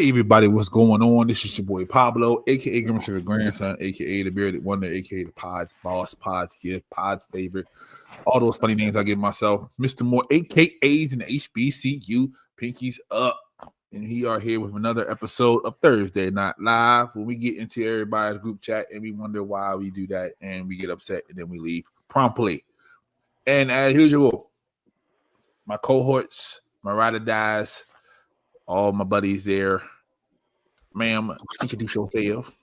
Hey everybody, what's going on? This is your boy Pablo, aka Grimmer Grandson, aka the Bearded Wonder, aka the Pod's Boss, Pod's Gift, Pod's Favorite. All those funny names I give myself. Mr. Moore, AKAs in the HBCU, Pinkies Up. And we are here with another episode of Thursday Night Live, where we get into everybody's group chat and we wonder why we do that, and we get upset and then we leave promptly. And as usual, my cohorts, my ride or dies, all my buddies there. Ma'am, introduce yourself.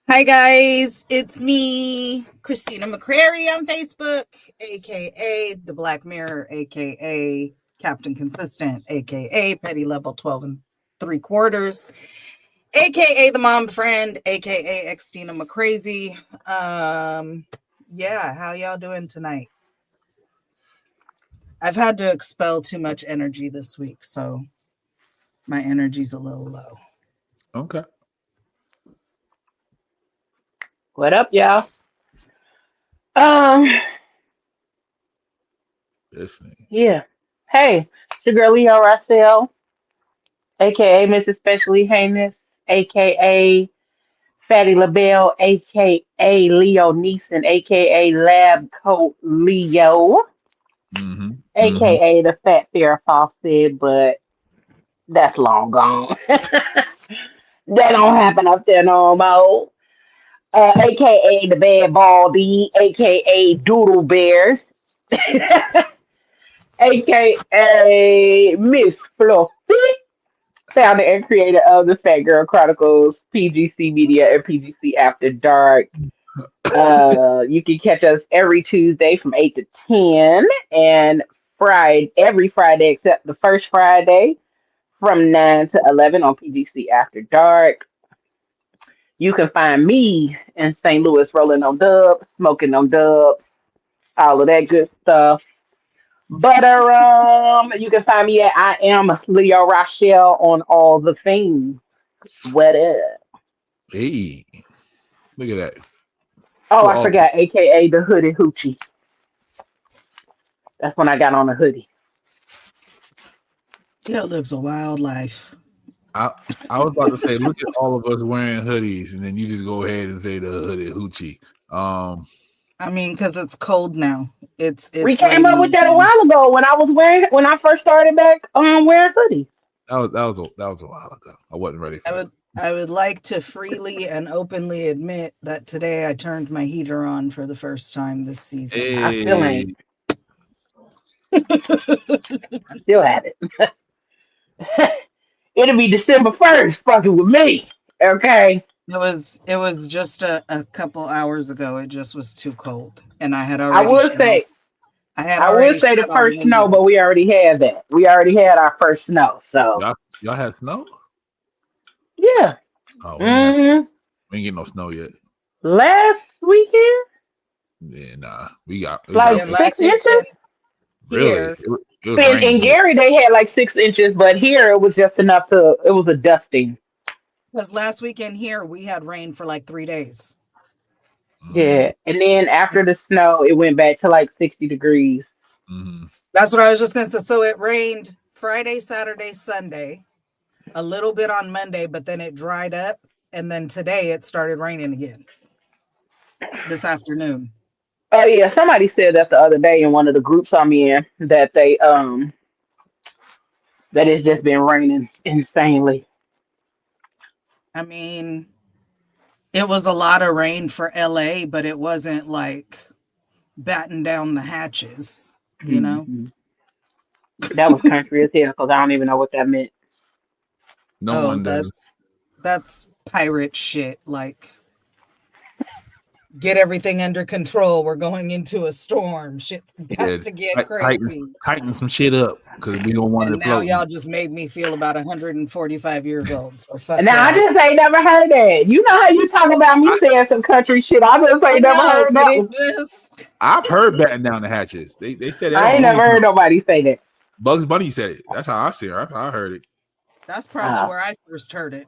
Hi guys, it's me, Christina McCrary on Facebook, aka The Black Mirror, aka Captain Consistent, aka Petty Level 12 3/4, aka The Mom Friend, aka Xtina McCrazy. Yeah, how y'all doing tonight? I've had to expel too much energy this week, so my energy's a little low. Okay. What up, y'all? Listening. Yeah. Hey, it's your girl Leo Rossell, aka Miss Especially Heinous, aka Fatty LaBelle, aka Leo Neeson, aka Lab Coat Leo, aka the Fat Farrah Fawcett, but that's long gone. That don't happen up there no more. AKA the Bad Baldy, AKA Doodle Bears, AKA Miss Fluffy, founder and creator of the Fat Girl Chronicles, PGC Media, and PGC After Dark. You can catch us every Tuesday from 8 to 10, and every Friday except the first Friday from 9 to 11 on PGC After Dark. You can find me in St. Louis rolling on dubs, smoking on dubs, all of that good stuff. But you can find me at I am Leo Rochelle on all the things. What up? Hey, look at that. Oh, I forgot, AKA the Hoodie Hoochie. That's when I got on the hoodie. Yeah, lives a wild life. I was about to say, look at all of us wearing hoodies, and then you just go ahead and say the hoodie hoochie. I mean, because it's cold now. It's we came up with that a again. while ago when I first started back wearing hoodies. That was a while ago. I wasn't ready for it. I would like to freely and openly admit that today I turned my heater on for the first time this season. Hey. I still ain't. I still have it. It'll be December 1st, fucking with me. Okay. It was just a couple hours ago. It just was too cold. And I had I already would say the first snow, but we already had that. We already had our first snow. So y'all had snow? Yeah. Oh, we ain't getting no snow yet. Last weekend? Yeah, nah. We got like 6 inches? Really? In Gary, they had like 6 inches, but here it was just enough it was a dusting. Because last weekend here, we had rain for like 3 days. Yeah. And then after the snow, it went back to like 60 degrees. Mm-hmm. That's what I was just going to say. So it rained Friday, Saturday, Sunday, a little bit on Monday, but then it dried up. And then today it started raining again this afternoon. Oh yeah, somebody said that the other day in one of the groups I'm in that they that it's just been raining insanely. I mean, it was a lot of rain for LA, but it wasn't like batten down the hatches, you know? That was country as hell because I don't even know what that meant. No one does. That's pirate shit. Like, get everything under control. We're going into a storm. Shit's got to get crazy. Tighten some shit up because we don't want and to now float. Y'all just made me feel about 145 years old. So fuck now that. I just ain't never heard that. You know how you talk about me saying some country shit. I just ain't never heard that. I've heard batten down the hatches. They said that. I ain't never heard nobody say that. Bugs Bunny said it. That's how I see her. I heard it. That's probably where I first heard it.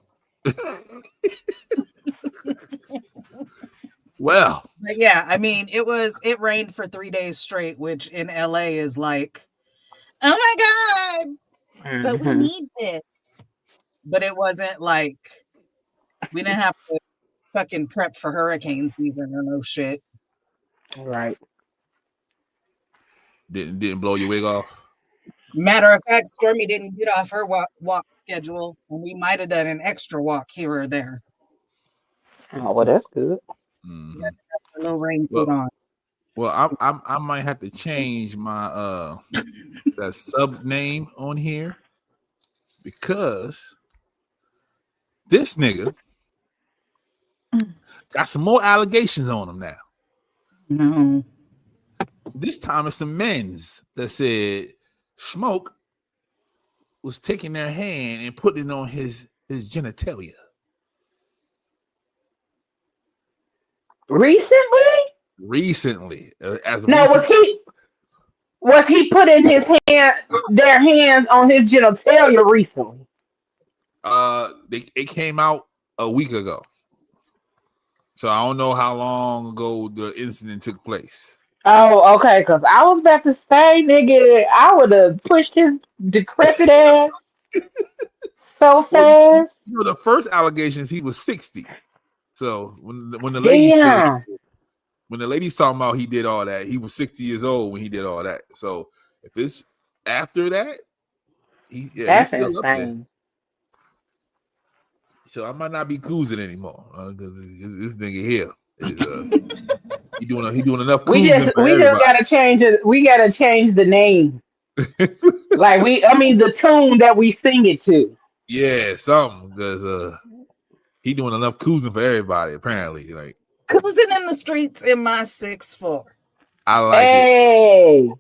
Well, but yeah, I mean, it rained for 3 days straight, which in LA is like, oh my God, but we need this. but it wasn't like we didn't have to fucking prep for hurricane season or no shit. Right. Didn't blow your wig off. Matter of fact, Stormy didn't get off her walk schedule, and we might have done an extra walk here or there. Oh, well, that's good. Mm-hmm. A little raincoat on. Well, I might have to change my that sub name on here because this nigga got some more allegations on him now. No. This time it's the men's that said Smoke was taking their hand and putting it on his genitalia. Recently? Now, was he putting their hands on his genitalia recently? It came out a week ago. So I don't know how long ago the incident took place. Oh, okay. Because I was about to say, nigga, I would have pushed his decrepit ass so fast. The first allegation is he was 60. So when the lady Damn. said, when the lady's talking about he did all that, he was 60 years old when he did all that. So if it's after that, he's still insane. up there. So I might not be Coozing anymore because this nigga here is he doing enough. We just gotta change it. We gotta change the name. Like the tune that we sing it to. Yeah, something because he doing enough Coozing for everybody. Apparently, like Coozing in the streets in my 6'4". I like it.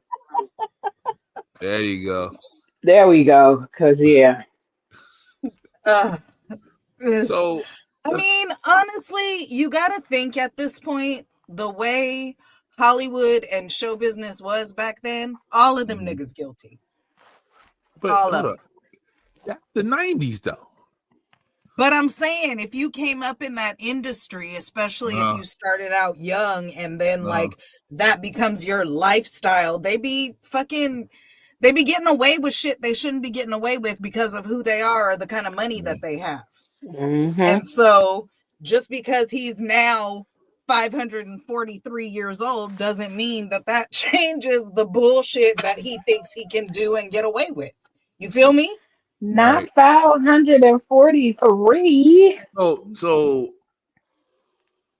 There you go. There we go. Cause yeah. So I mean, honestly, you gotta think at this point, the way Hollywood and show business was back then, all of them niggas guilty. But all of them. That's the 90s though. But I'm saying if you came up in that industry, especially if you started out young and then like that becomes your lifestyle, they be getting away with shit they shouldn't be getting away with because of who they are or the kind of money that they have. Mm-hmm. And so just because he's now 543 years old doesn't mean that changes the bullshit that he thinks he can do and get away with. You feel me? Not 543. So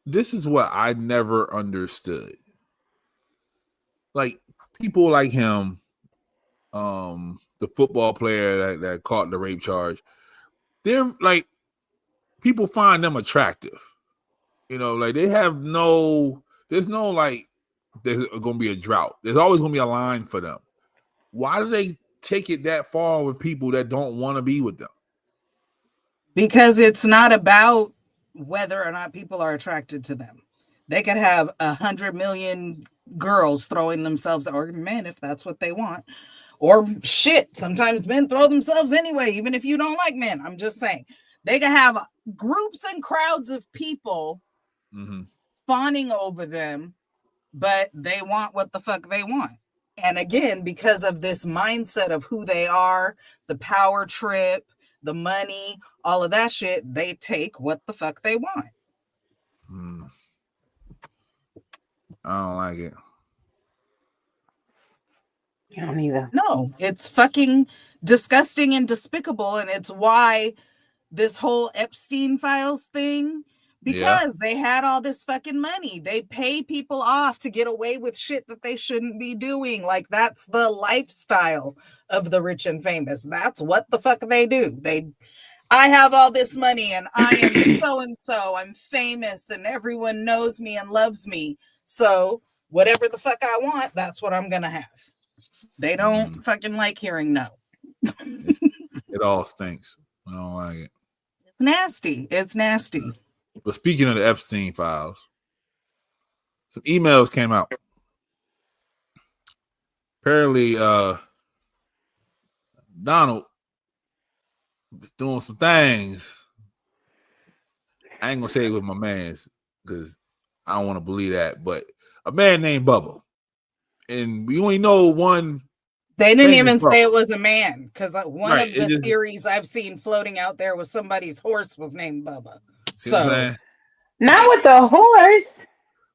this is what I never understood. Like people like him, the football player that caught the rape charge, they're like people find them attractive. You know, like there's no like there's gonna be a drought. There's always gonna be a line for them. Why do they take it that far with people that don't want to be with them? Because it's not about whether or not people are attracted to them. They could have 100 million girls throwing themselves, or men if that's what they want, or shit. Sometimes men throw themselves anyway, even if you don't like men. I'm just saying they could have groups and crowds of people fawning over them, but they want what the fuck they want. And again, because of this mindset of who they are, the power trip, the money, all of that shit, they take what the fuck they want. I don't like it. I don't either. No, it's fucking disgusting and despicable. And it's why this whole Epstein files thing, because they had all this fucking money. They pay people off to get away with shit that they shouldn't be doing. Like that's the lifestyle of the rich and famous. That's what the fuck they do. I have all this money and I am so-and-so. I'm famous and everyone knows me and loves me. So whatever the fuck I want, that's what I'm going to have. They don't fucking like hearing no. It all stinks. I don't like it. It's nasty. It's nasty. But speaking of the Epstein files, some emails came out. Apparently, Donald was doing some things. I ain't gonna say it with my mans because I don't want to believe that, but a man named Bubba. And we only know one They didn't Famous even bro. say it was a man, because one Right, of it the just- theories I've seen floating out there was somebody's horse was named Bubba. See what I'm So saying? Not with the horse.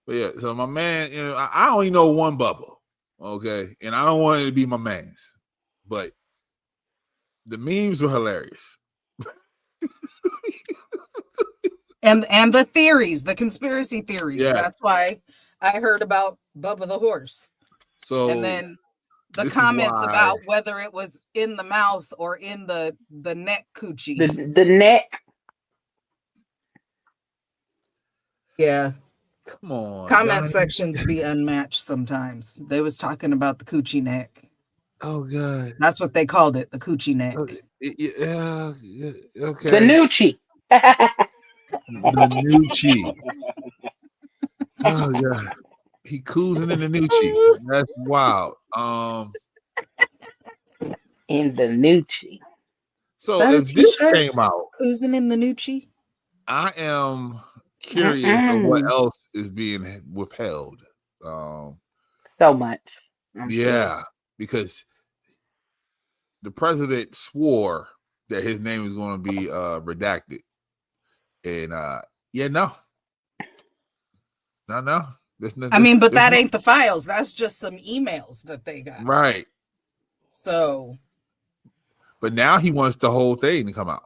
But yeah, so my man, I only know one Bubba, okay, and I don't want it to be my man's, but the memes were hilarious. and the theories, the conspiracy theories. Yeah. That's why I heard about Bubba the horse. So And then the this is comments why- about whether it was in the mouth or in the neck coochie. The neck. Yeah. Come on, Comment Johnny. sections be unmatched sometimes. They was talking about the coochie neck. Oh God, That's what they called it, the coochie neck. yeah, okay. The Nucci. The new chi. Oh God, he coozing in the new chi. That's wild. In the Nucci. So That a if this t-shirt? came out, Cruising in the Nucci. I am curious of what else is being withheld. So much. Yeah, because the president swore that his name is going to be redacted, and no. I mean, but that ain't the files. That's just some emails that they got. Right. So, but now he wants the whole thing to come out.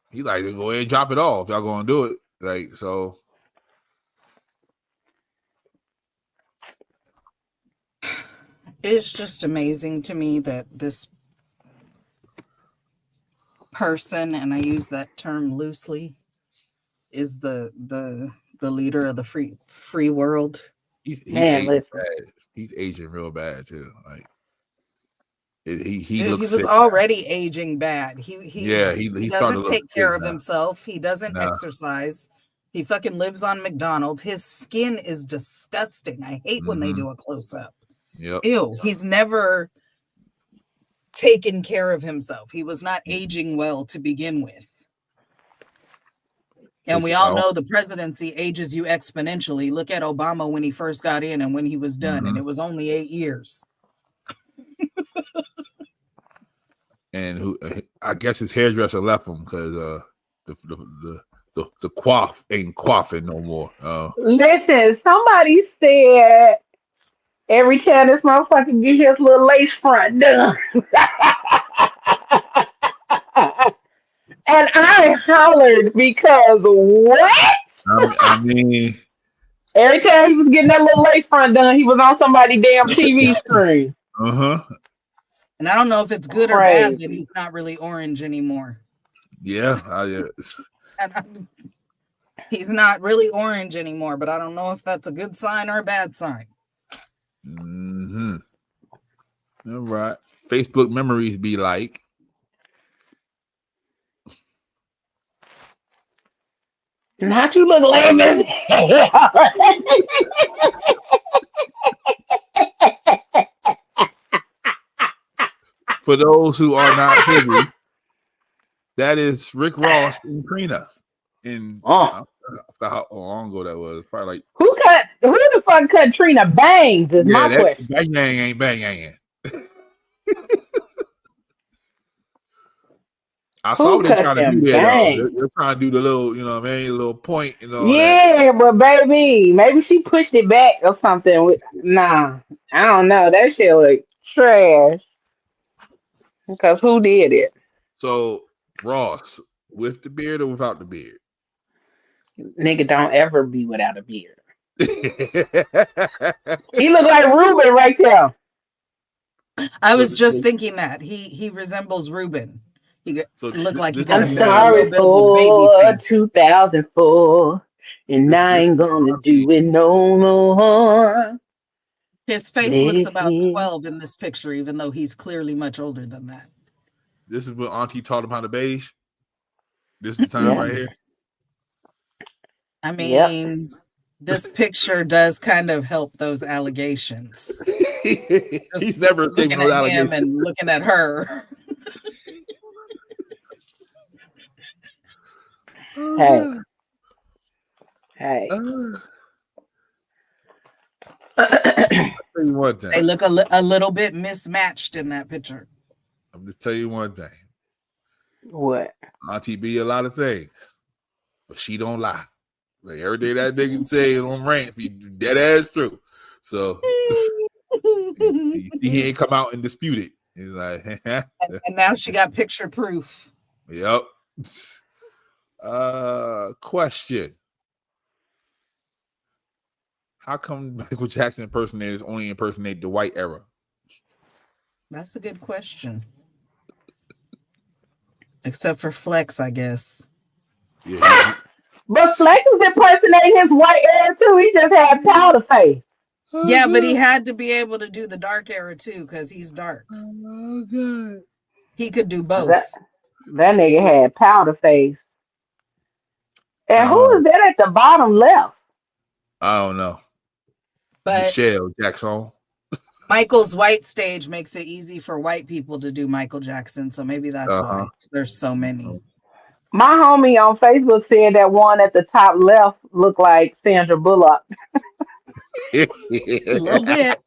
He like to go ahead and drop it off. Y'all gonna do it, like so. it's just amazing to me that this person, and I use that term loosely, is the leader of the free world. He's Man, aging listen. bad. He's aging real bad too. Like he Dude, looks. he was sick already aging bad. He started doesn't to look take care sick of now. himself. He doesn't No. exercise. He fucking lives on McDonald's. His skin is disgusting. I hate when they do a close up. Yep. Ew. He's never taken care of himself. He was not aging well to begin with. And we all know the presidency ages you exponentially. Look at Obama when he first got in and when he was done, and it was only 8 years. And who? I guess his hairdresser left him because the quaff ain't quaffing no more. Listen, somebody said every time this motherfucker get his little lace front done. And I hollered because what? I mean, every time he was getting that little lace front done, he was on somebody's damn TV screen. And I don't know if it's good or bad that he's not really orange anymore. Yeah, he's not really orange anymore, but I don't know if that's a good sign or a bad sign. All right. Facebook memories be like. Not you look lame as hell. For those who are not privy, that is Rick Ross and Trina. And I forgot how long ago that was. Probably like who the fuck cut Trina Bangs is my question. Bang Yang ain't Bang Yang. I saw what they're trying to do there, though. They're trying to do the little, a little point and all that. But baby, maybe she pushed it back or something. Nah, I don't know. That shit was trash. Because who did it? So, Ross, with the beard or without the beard? Nigga don't ever be without a beard. He look like Ruben right there. I was just thinking that. He resembles Ruben. He looked like he got I'm sorry for 2004, and I ain't gonna do it no more. His face looks about 12 in this picture, even though he's clearly much older than that. This is when Auntie taught him how to beige. This is the time right here. I mean, this picture does kind of help those allegations. He's never looking at him and looking at her. Hey. tell you one thing. They look a little bit mismatched in that picture. I'm just tell you one thing. What? Auntie be a lot of things, but she don't lie. Like every day that nigga say on rant, if you dead ass true. So he ain't come out and dispute it. He's like, and now she got picture proof. Yep. Question. How come Michael Jackson impersonators only impersonate the white era? That's a good question. Except for Flex, I guess. Yeah. But Flex was impersonating his white era too. He just had powder face. Yeah, but he had to be able to do the dark era too, because he's dark. Oh, God. He could do both. That nigga had powder face. And who is that at the bottom left? I don't know. But Michelle Jackson. Michael's white stage makes it easy for white people to do Michael Jackson, so maybe that's why there's so many. My homie on Facebook said that one at the top left looked like Sandra Bullock. A little bit. A little bit.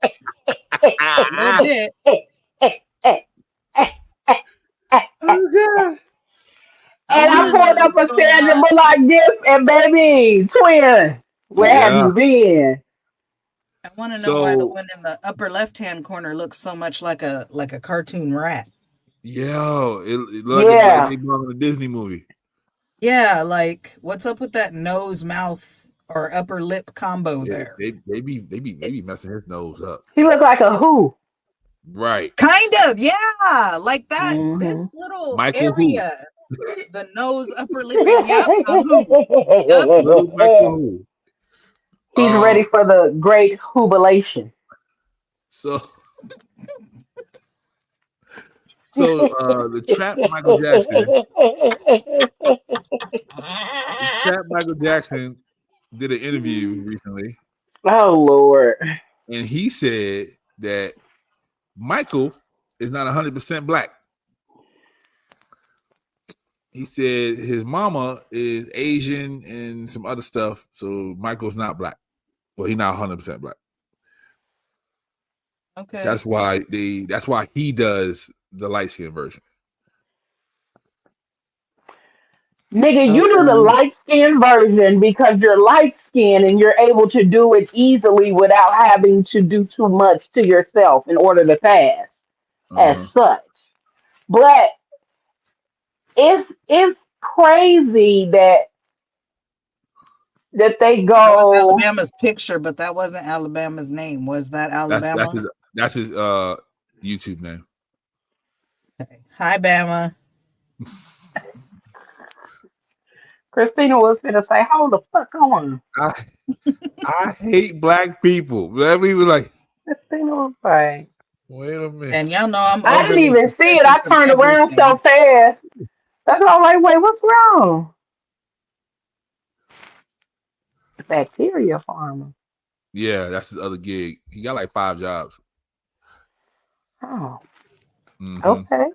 And I pulled up a Sandra Bullock gift, and baby, twin, where have you been? I want to know why the one in the upper left-hand corner looks so much like a cartoon rat. Yo, it looked like they belong in a Disney movie. Yeah, like what's up with that nose, mouth, or upper lip combo there? They be messing his nose up. He looked like a who? Right. Kind of, yeah. Like that, this little Michael area. The nose, upper lip, who. He's ready for the great jubilation. So the trap Michael Jackson did an interview recently. Oh Lord. And he said that Michael is not 100% black. He said his mama is Asian and some other stuff, so Michael's not black. Well, he's not 100% black. Okay. That's why he does the light skin version. Nigga, you do the light skin version because you're light skinned and you're able to do it easily without having to do too much to yourself in order to pass as such. But it's crazy that they go. That was Alabama's picture, but that wasn't Alabama's name. Was that Alabama? That's his YouTube name. Okay. Hi, Bama. Christina was gonna say, "Hold the fuck on." I hate black people. We were like, Christina was like, "Wait a minute." And y'all know I didn't even see it. I turned around so fast. That's why I'm like, wait, what's wrong? Bacteria farmer. Yeah, that's his other gig. He got like 5 jobs. Oh. Okay.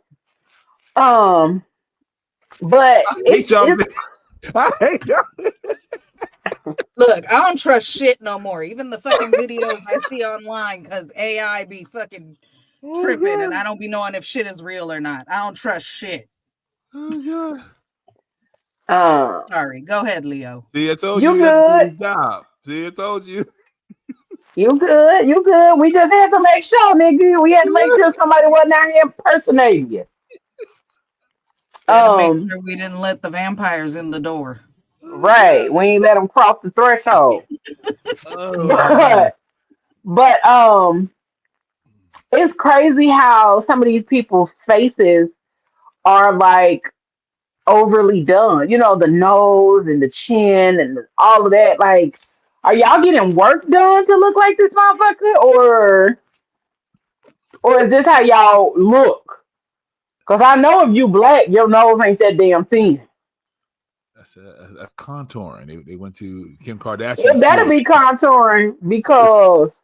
But I hate y'all. Look, I don't trust shit no more. Even the fucking videos I see online, because AI be fucking tripping, and I don't be knowing if shit is real or not. I don't trust shit. Oh God. Sorry. Go ahead, Leo. See, I told you. Good job. See, I told you. You good. You good. We just had to make sure, nigga. We had to make sure somebody wasn't out here impersonating you. Make sure we didn't let the vampires in the door. Right. We ain't let them cross the threshold. But it's crazy how some of these people's faces are like overly done. You know, the nose and the chin and all of that. Like, are y'all getting work done to look like this motherfucker, or is this how y'all look? Because I know if you black, your nose ain't that damn thin. That's contouring. They went to Kim Kardashian. It better be contouring because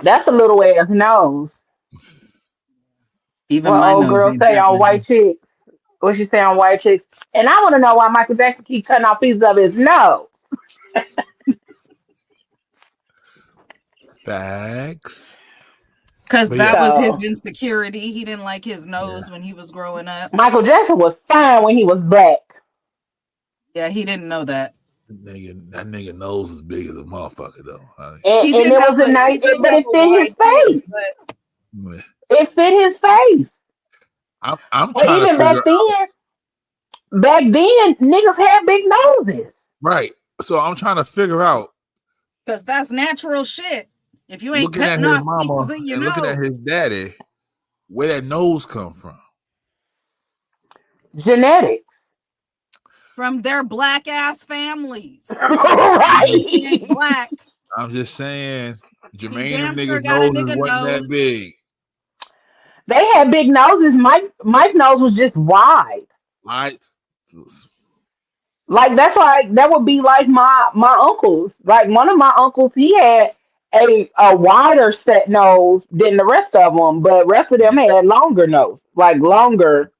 that's a little ass nose. Even what my old nose girl ain't say that on big. White Chicks? What she say on White Chicks? And I want to know why Michael Jackson keep cutting off pieces of his nose. Facts. Because But that yeah, was So his insecurity. He didn't like his nose when he was growing up. Michael Jackson was fine when he was black. Yeah, he didn't know that. that nigga nose is big as a motherfucker though. And, He and did it have was a nice, he did but have it a fit his wide nose, face. but It fit his face. I'm But trying to even figure out back then, niggas had big noses. right. So I'm trying to figure out because that's natural shit. If you ain't looking at cutting his off pieces mama of your and looking at nose his daddy, where that nose come from. Genetics. from their black ass families, even if he ain't Right. black, I'm just saying, he Jermaine, them damn sure niggas' got a noses nigga wasn't that nose. big. They had big noses. Mike's nose was just wide. I Like that's like that would be like my uncles. Like one of my uncles, he had a wider set nose than the rest of them, but rest of them had longer nose, like longer,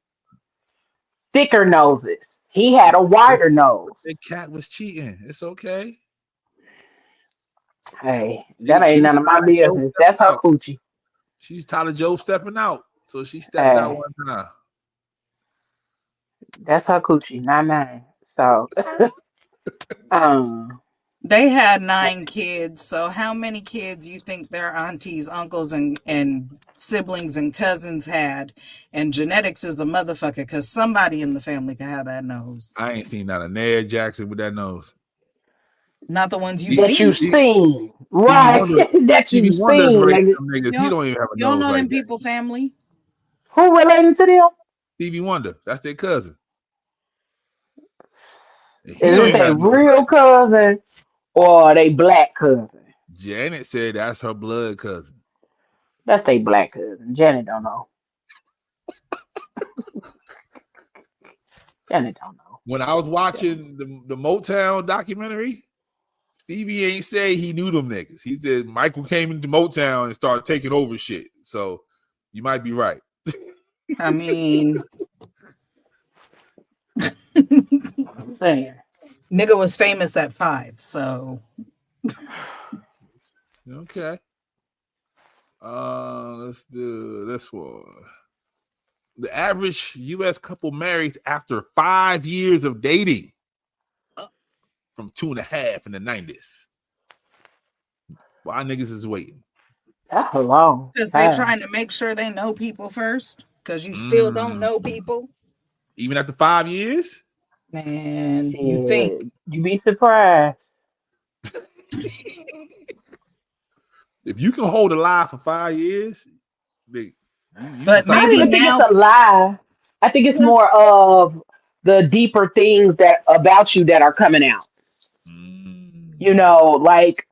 thicker noses. He had a wider the nose. cat was cheating. It's okay. Hey, that She ain't was none of my tired of Joe business. That's stepping her out. coochie. She's tired of Joe stepping out. So she stepped out Hey, one time. that's her coochie, not mine. So, um, They had 9 kids. So how many kids you think their aunties, uncles, and siblings and cousins had? And genetics is a motherfucker because somebody in the family can have that nose. I ain't seen not a Ned Jackson with that nose. Not the ones you that you've seen. seen, Stevie right? Wonder. That Stevie you've Wonder is seen, related nigga. to them niggas. You He don't, don't even have a you don't nose know like them that. people family. Who relating to them? Stevie Wonder. That's their cousin. And he Is don't it even they have a nose real like that. cousin or they black cousin? Janet said that's her blood cousin. That's they black cousin. Janet don't know. Janet don't know. When I was Janet. watching the Motown documentary, Stevie ain't say he knew them niggas. He said Michael came into Motown and started taking over shit. So you might be right. I mean, I'm saying. nigga was famous at 5, so Okay. Let's do this one. The average U.S. couple marries after 5 years of dating, up from 2.5 in the 90s. Why niggas is waiting? That's a long because they time. trying to make sure they know people first. Because you still don't Mm. know people, Even after 5 years? man. You think, Shit. You be surprised. If you can hold a lie for 5 years, you but I don't maybe even think it's now a lie. I think it's because more of the deeper things that about you that are coming out. Mm. You know, like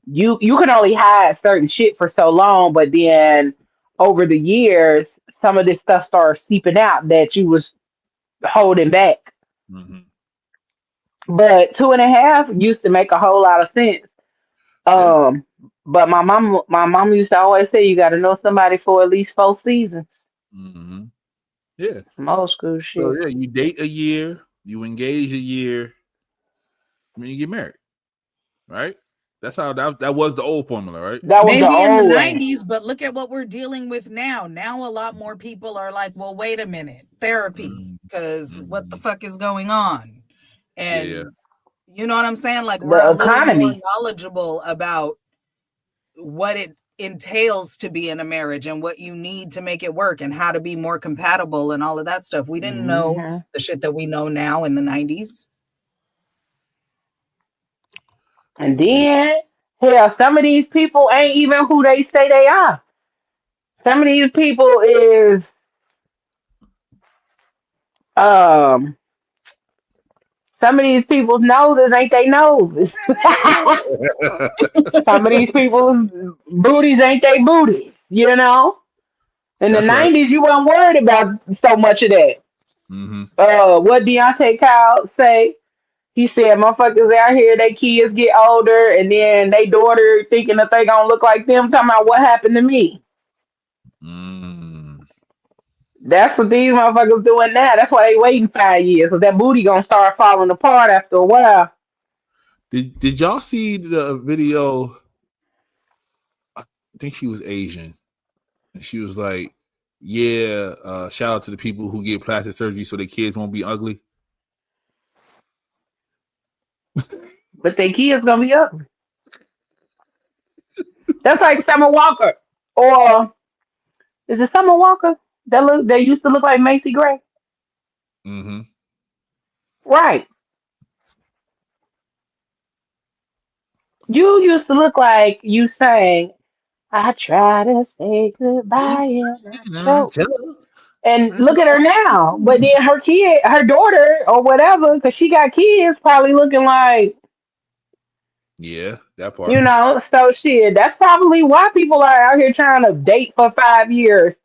you can only hide certain shit for so long, but then over the years, some of this stuff starts seeping out that you was holding back. Mhm. But 2.5 used to make a whole lot of sense. Yeah. Um, but my mom used to always say you got to know somebody for at least 4 seasons. Mhm. Yeah. Some old school So shit. yeah, you date a year, you engage a year, and then you get married, right? That's how that was the old formula, right? That was the maybe in the old way. 90s, but look at what we're dealing with now. Now a lot more people are like, well, wait a minute, therapy, Mm-hmm. because what the Mm-hmm. fuck is going on? Yeah. And you know what I'm saying? Like we're The a little more economy. knowledgeable about what it entails to be in a marriage and what you need to make it work and how to be more compatible and all of that stuff. We didn't know Hmm. the shit that we know now in the 90s. And Yeah. then, hell, some of these people ain't even who they say they are. Some of these people is um some of these people's noses ain't they noses. Some of these people's booties ain't they booties, you know? In the That's right. 90s, you weren't worried about so much of that. Mm-hmm. What Deontay Kyle say? He said, motherfuckers out here, they kids get older, and then they daughter thinking that they gonna look like them, talking about what happened to me. Mm. That's what these motherfuckers doing now. That's why they waiting 5 years, because that booty gonna start falling apart after a while. Did y'all see the video I think she was Asian. And she was like, yeah, shout out to the people who get plastic surgery so their kids won't be ugly. But their kids gonna be ugly. That's like Summer Walker. Or is it Summer Walker? They used to look like Macy Gray. Mm-hmm. Right. You used to look like you sang, I try to say goodbye and I choke. And look at her now. But then her kid, her daughter or whatever, because she got kids, probably looking like, Yeah, that part. so shit. That's probably why people are out here trying to date for 5 years.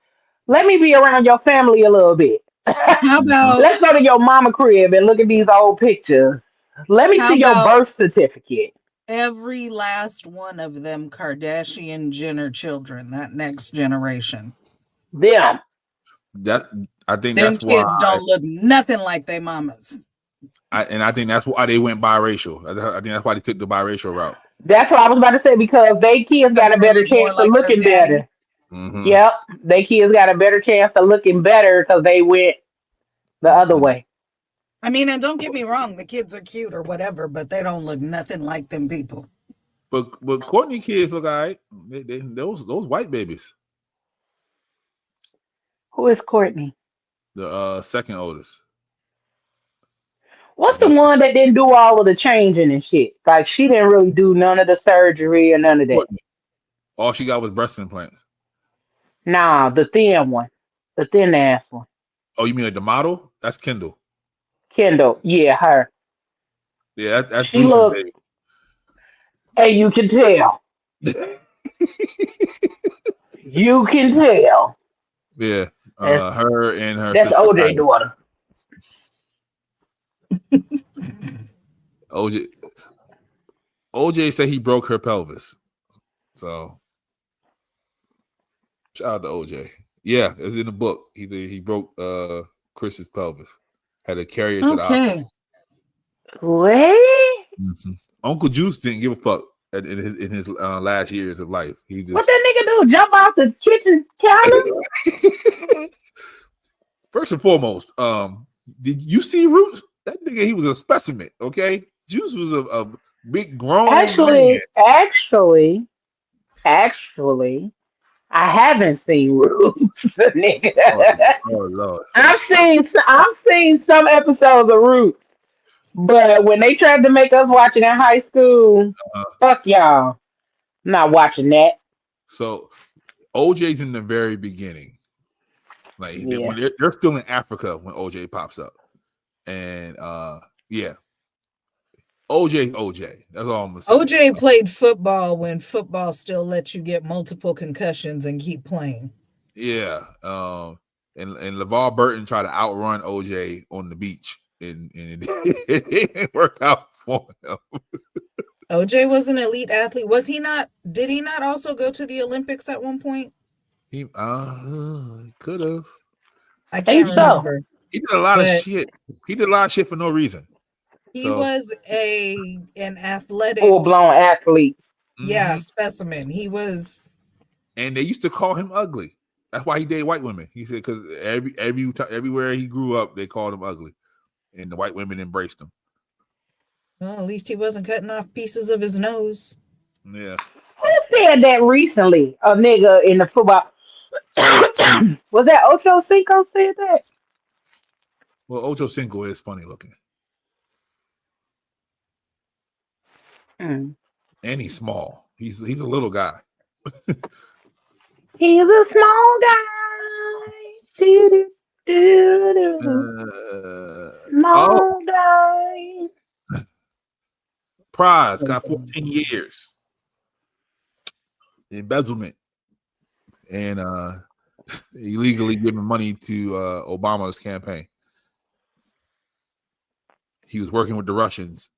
Let me be around your family a little bit. How Mm-hmm. about Let's go to your mama crib and look at these old pictures. Let me how see your about birth certificate. every last one of them Kardashian Jenner children, that next generation? Them. I think Them that's why. kids don't look nothing like their mamas. I think that's why they went biracial. I think that's why they took the biracial route. That's what I was about to say because they kids Because got a they better look more chance of like their looking daddies. better. Mm-hmm. Yep, they kids got a better chance of looking better because they went the other way. I mean, and don't get me wrong, the kids are cute or whatever, but they don't look nothing like them people. But Courtney kids look all right. Those white babies. Who is Courtney? The second oldest. I What's the think one that didn't do all of the changing and shit? Like she didn't really do none of the surgery or none of that. Courtney. All she got was breast implants. Nah, the thin one, the thin ass one. Oh, you mean like the model? That's Kendall. Kendall, yeah, her. Yeah, that's She Bruce's looked, baby. and you can tell. You can tell. Yeah, That's her and her that's sister. OJ daughter. OJ OJ said he broke her pelvis. So shout out to OJ. Yeah, it's in the book. He broke Chris's pelvis. Had to carry her to the hospital. Okay. Wait, Mm-hmm. Uncle Juice didn't give a fuck in his last years of life. He what just that nigga do? Jump off the kitchen counter? first and foremost, did you see Roots? That nigga, he was a specimen. Okay, Juice was a big grown man. Actually, I haven't seen Roots, nigga. Oh Lord. I've seen some episodes of Roots, but when they tried to make us watch it in high school, Uh, fuck y'all. I'm not watching that. so OJ's in the very beginning, like Yeah. when they're still in Africa when OJ pops up, and yeah, OJ. That's all I'm gonna say. OJ played football when football still lets you get multiple concussions and keep playing. Yeah, and LeVar Burton tried to outrun OJ on the beach, and it didn't work out for him. OJ was an elite athlete. Was he not? Did he not also go to the Olympics at one point? He could have. I think can't so. remember. He did a lot of But- shit. He did a lot of shit for no reason. He So- was an athletic, Full blown athlete. yeah, Mhm. specimen. He was. And they used to call him ugly. That's why he dated white women. He said because everywhere he grew up, they called him ugly, and the white women embraced him. Well, at least he wasn't cutting off pieces of his nose. Yeah. Who said that recently? A nigga in the football. Was that Ocho Cinco said that? Well, Ocho Cinco is funny looking, Mm. and he's small. He's a little guy. He's a small guy. Do-do-do-do. Small guy. Prize got 14 years embezzlement and illegally giving money to Obama's campaign. He was working with the Russians,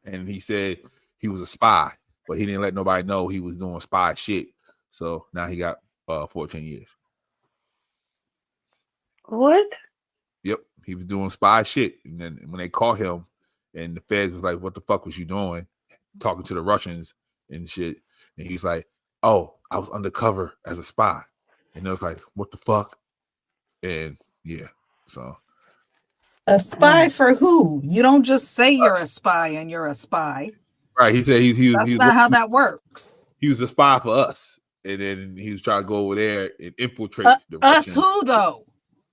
and he said he was a spy, but he didn't let nobody know he was doing spy shit. So now he got 14 years. What? Yep, he was doing spy shit, and then when they caught him, and the feds was like, "What the fuck was you doing?" Talking to the Russians and shit, and he's like, "Oh, I was undercover as a spy. And it was like, what the fuck? And yeah, so. A spy for who? You don't just say you're a spy and you're a spy. Right. He said That's not how that works. He was a spy for us. And then he was trying to go over there and infiltrate the us who though?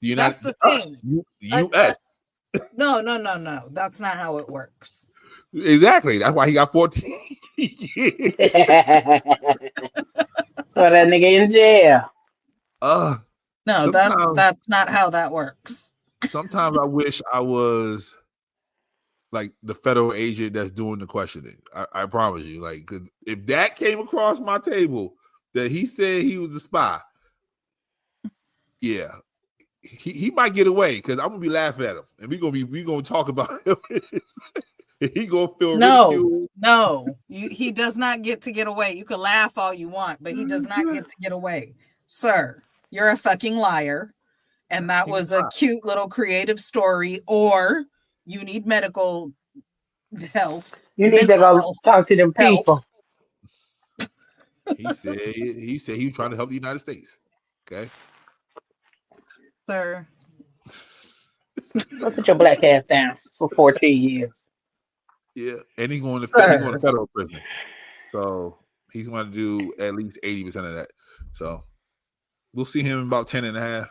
The United That's the thing. U.S. No. That's not how it works. Exactly. That's why he got 14. Put that nigga in jail. No, that's not how that works. Sometimes I wish I was like the federal agent that's doing the questioning. I promise you. Like, 'cause if that came across my table that he said he was a spy, yeah, he might get away because I'm gonna be laughing at him, and we gonna talk about him. He gonna feel ridiculed. No, he does not get away. You can laugh all you want, but he does not get to get away, sir. You're a fucking liar, and that was a cute little creative story. Or you need medical health. You need to go talk to them people. He said he was trying to help the United States. Okay, sir. Go put your black ass down for 14 years. Yeah, and he's going to federal prison. So he's going to do at least 80% of that. So we'll see him in about 10 and a half.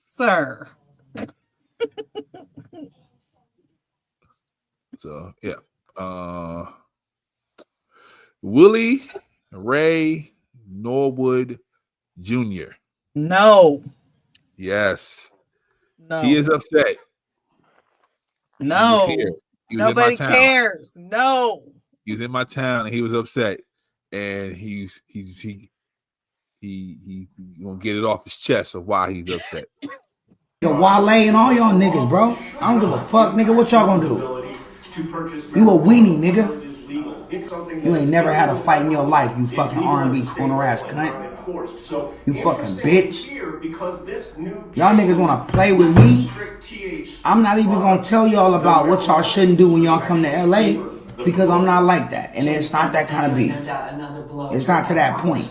Sir. So yeah. Willie Ray Norwood Jr. No. Yes. No. He is upset. No. Nobody cares. No. He's in my town and he was upset. And he's gonna get it off his chest of why he's upset. Wale and all y'all niggas, bro. I don't give a fuck, nigga. What y'all gonna do? You a weenie, nigga. You ain't never had a fight in your life, you fucking R&B corner ass cunt. You fucking bitch. Y'all niggas wanna play with me? I'm not even gonna tell y'all about what y'all shouldn't do when y'all come to LA because I'm not like that. And it's not that kind of beef. It's not to that point.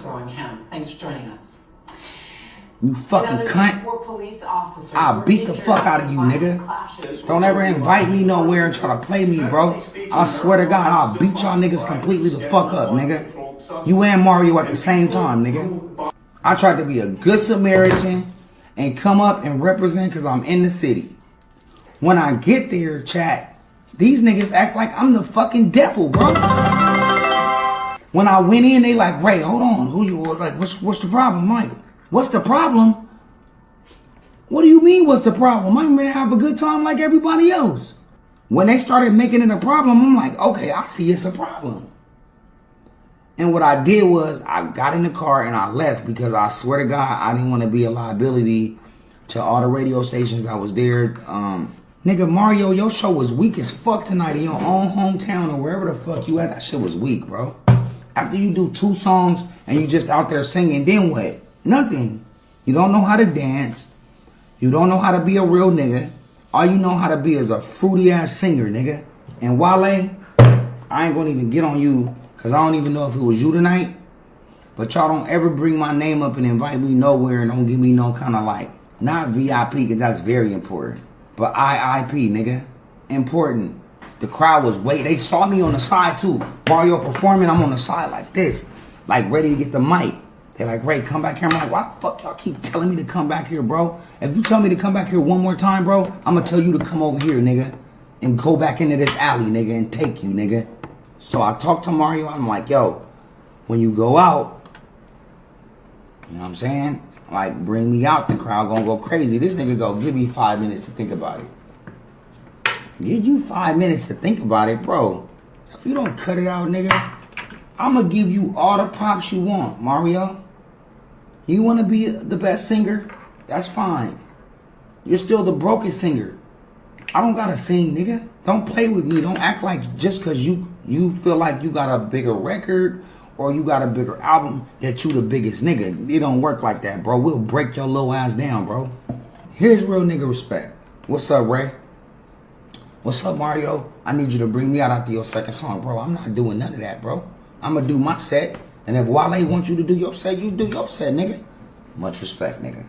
Thanks for joining us. You fucking cunt. I'll beat the fuck out of you, nigga. Don't ever invite me nowhere and try to play me, bro. I swear to God, I'll beat y'all niggas completely the fuck up, nigga. You and Mario at the same time, nigga. I tried to be a good Samaritan and come up and represent because I'm in the city. When I get there, chat, these niggas act like I'm the fucking devil, bro. When I went in, they like, Ray, hold on. Who you like? What's the problem, Michael? What's the problem? What do you mean, what's the problem? I'm gonna have a good time like everybody else. When they started making it a problem, I'm like, okay, I see it's a problem. And what I did was I got in the car and I left because I swear to God, I didn't want to be a liability to all the radio stations that was there. Nigga, Mario, your show was weak as fuck tonight in your own hometown or wherever the fuck you at. That shit was weak, bro. After you do 2 songs and you just out there singing, then what? Nothing. You don't know how to dance. You don't know how to be a real nigga. All you know how to be is a fruity ass singer, nigga. And Wale, I ain't gonna even get on you because I don't even know if it was you tonight. But y'all don't ever bring my name up and invite me nowhere and don't give me no kind of like, not VIP because that's very important. But IIP, nigga. Important. The crowd was waiting. They saw me on the side too. Mario performing, I'm on the side like this. Like ready to get the mic. They're like, Ray, come back here. I'm like, why the fuck y'all keep telling me to come back here, bro? If you tell me to come back here one more time, bro, I'm gonna tell you to come over here, nigga. And go back into this alley, nigga, and take you, nigga. So I talked to Mario. I'm like, yo, when you go out, you know what I'm saying? Like, bring me out. The crowd gonna go crazy. This nigga go, give me 5 minutes to think about it. Give you 5 minutes to think about it, bro. If you don't cut it out, nigga, I'm gonna give you all the props you want, Mario. You wanna be the best singer? That's fine. You're still the brokest singer. I don't gotta sing, nigga. Don't play with me. Don't act like just cause you feel like you got a bigger record or you got a bigger album that you the biggest nigga. It don't work like that, bro. We'll break your little ass down, bro. Here's real nigga respect. What's up, Ray? What's up, Mario? I need you to bring me out after your second song, bro. I'm not doing none of that, bro. I'm gonna do my set, And if Wale wants you to do your set, you do your set, nigga. Much respect, nigga.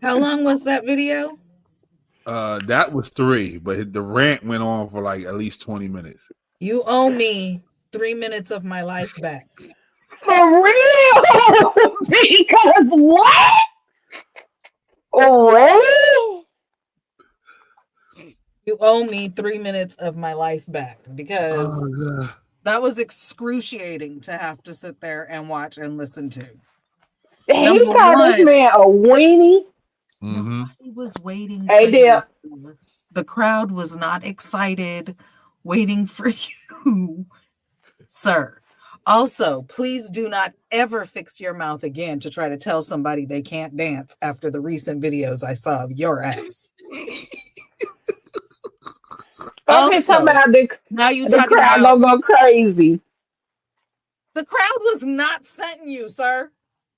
How long was that video? That was 3, but the rant went on for like at least 20 minutes. You owe me 3 minutes of my life back. For real? Because what? Really? You owe me 3 minutes of my life back because that was excruciating to have to sit there and watch and listen to. He called this man a weenie. Nobody was waiting for you. The crowd was not excited waiting for you, sir. Also, please do not ever fix your mouth again to try to tell somebody they can't dance after the recent videos I saw of your ass. Also, talking about now you the crowd gonna go crazy. The crowd was not stunting you, sir.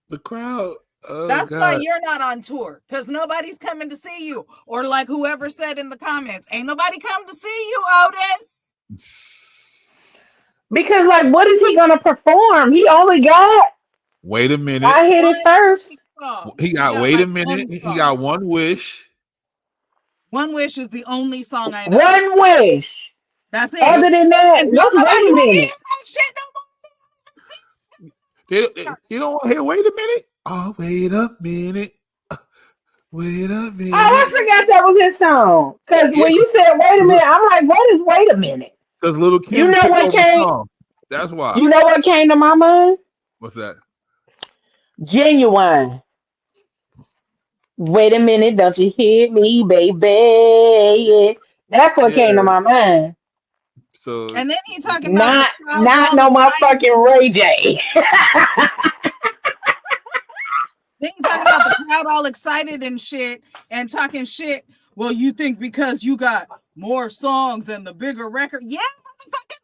The crowd. That's why you're not on tour, because nobody's coming to see you. Or like whoever said in the comments, ain't nobody come to see you, Otis. Because like, what is he gonna perform? He only got. Wait a minute. I hit it first. He got wait a minute. He got One Wish. One Wish is the only song I know. One Wish. That's it. Other than that, wait a minute. You don't want to hear wait a minute? Oh, wait a minute. Wait a minute. Oh, I forgot that was his song. Because when you said wait a minute, I'm like, what is wait a minute? Because Little Kim, you know what came? That's why. You know what came to my mind? What's that? Genuine. Wait a minute, don't you hear me, baby? That's what came to my mind. So and then he talking about not no motherfucking Ray J. Then he talking about the crowd all excited and shit and talking shit. Well, you think because you got more songs and the bigger record? Yeah, motherfucker.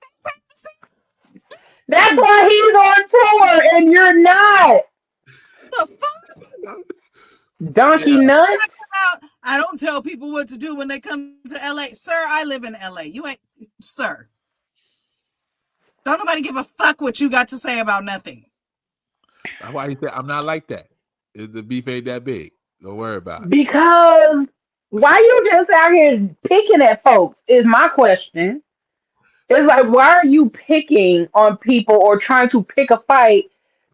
That's why he's on tour and you're not. The fuck? Donkey nuts. I don't tell people what to do when they come to LA. Sir, I live in LA. You ain't, sir. Don't nobody give a fuck what you got to say about nothing. That's why he said, I'm not like that. The beef ain't that big. Don't worry about it. Because why you just out here picking at folks is my question. It's like, why are you picking on people or trying to pick a fight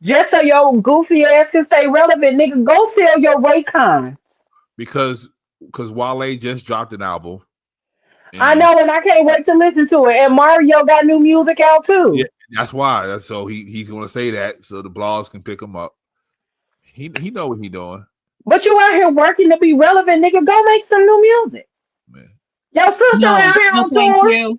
just so your goofy ass can stay relevant? Nigga, go sell your Raycons. Because Wale just dropped an album. I know, and I can't wait to listen to it. And Mario got new music out too. Yeah, that's why. So he's going to say that so the blogs can pick him up. He know what he doing. But you out here working to be relevant, nigga. Go make some new music. Man. Your sister out here on tour. You.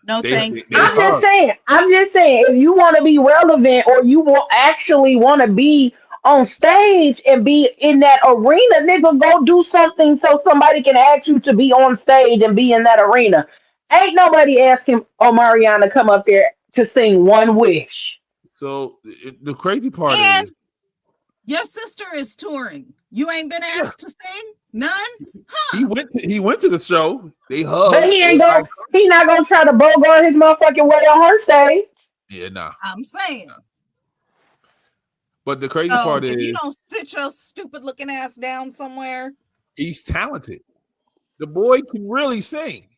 No, thank you. I'm just saying, if you want to be relevant or you will actually want to be on stage and be in that arena, nigga, go do something so somebody can ask you to be on stage and be in that arena. Ain't nobody asking Omarion to come up there to sing One Wish. So the crazy part is your sister is touring. You ain't been asked to sing? None? Huh. He went to the show. They hugged. But he not gonna try to bogart his motherfucking way on her stage. Yeah, nah. I'm saying. But the crazy part is if you don't sit your stupid looking ass down somewhere. He's talented. The boy can really sing.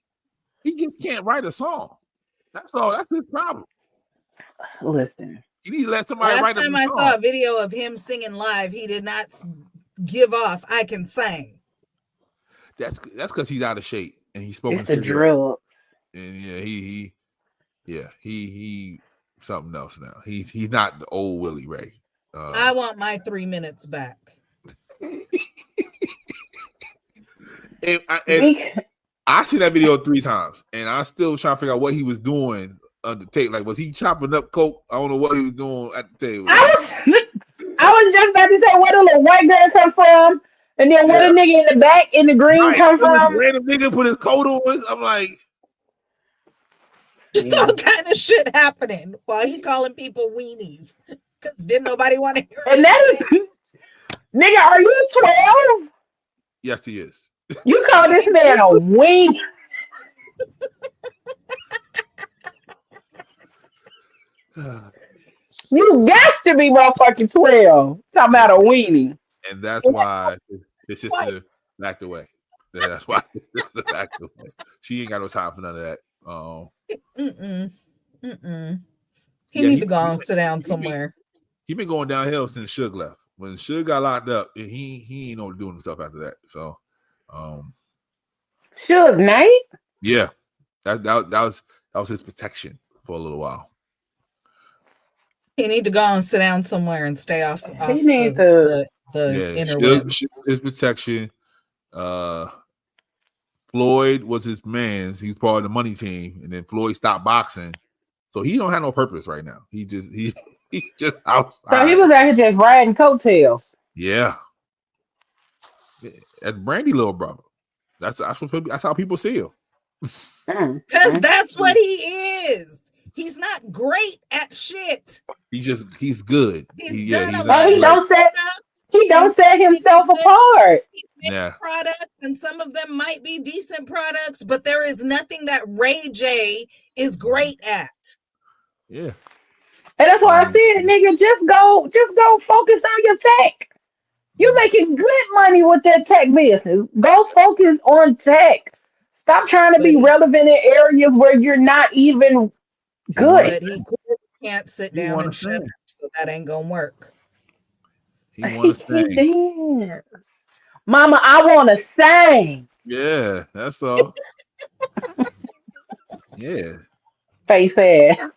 He just can't write a song. That's all. That's his problem. Listen. You need to let somebody write a song. Last time I saw a video of him singing live, he did not give off, I can sing. That's because he's out of shape and he's smoking it's the drugs. And yeah, he something else now. He's not the old Willie Ray. I want my 3 minutes back. I seen that video 3 times, and I still trying to figure out what he was doing on the tape. Like, was he chopping up coke? I don't know what he was doing at the table. I was just about to say, where the little white girl come from? And then where the nigga in the back in the green come from? Random nigga put his coat on. I'm like, just all kind of shit happening while he calling people weenies. Because didn't nobody want to hear it. And that is, nigga, are you 12? Yes, he is. You call this man a wing? You got to be motherfucking 12. Talking about a weenie. And that's why his sister backed away. That's why his sister backed away. She ain't got no time for none of that. He need to go and sit down somewhere. He been going downhill since Suge left. When Suge got locked up, he ain't no doing stuff after that. So, Suge Knight? Yeah, that was his protection for a little while. He need to go and sit down somewhere and stay off He needs to. interwebs. His protection. Floyd was his man's. He's part of the money team, and then Floyd stopped boxing, so he don't have no purpose right now. He's just outside. So he was out here just riding coattails. Yeah, that's Brandy little brother. That's how people see him. Because that's what he is. He's not great at shit. He's good. He don't set himself apart. Yeah. Products, and some of them might be decent products, but there is nothing that Ray J is great at. Yeah. And that's why I said, nigga, just go focus on your tech. You're making good money with that tech business. Go focus on tech. Stop trying to be relevant in areas where you're not even good. But he can't sit down and shut up, so that ain't gonna work. He wants to sing. Mama, I want to sing. Yeah, that's all. Yeah. Face ass.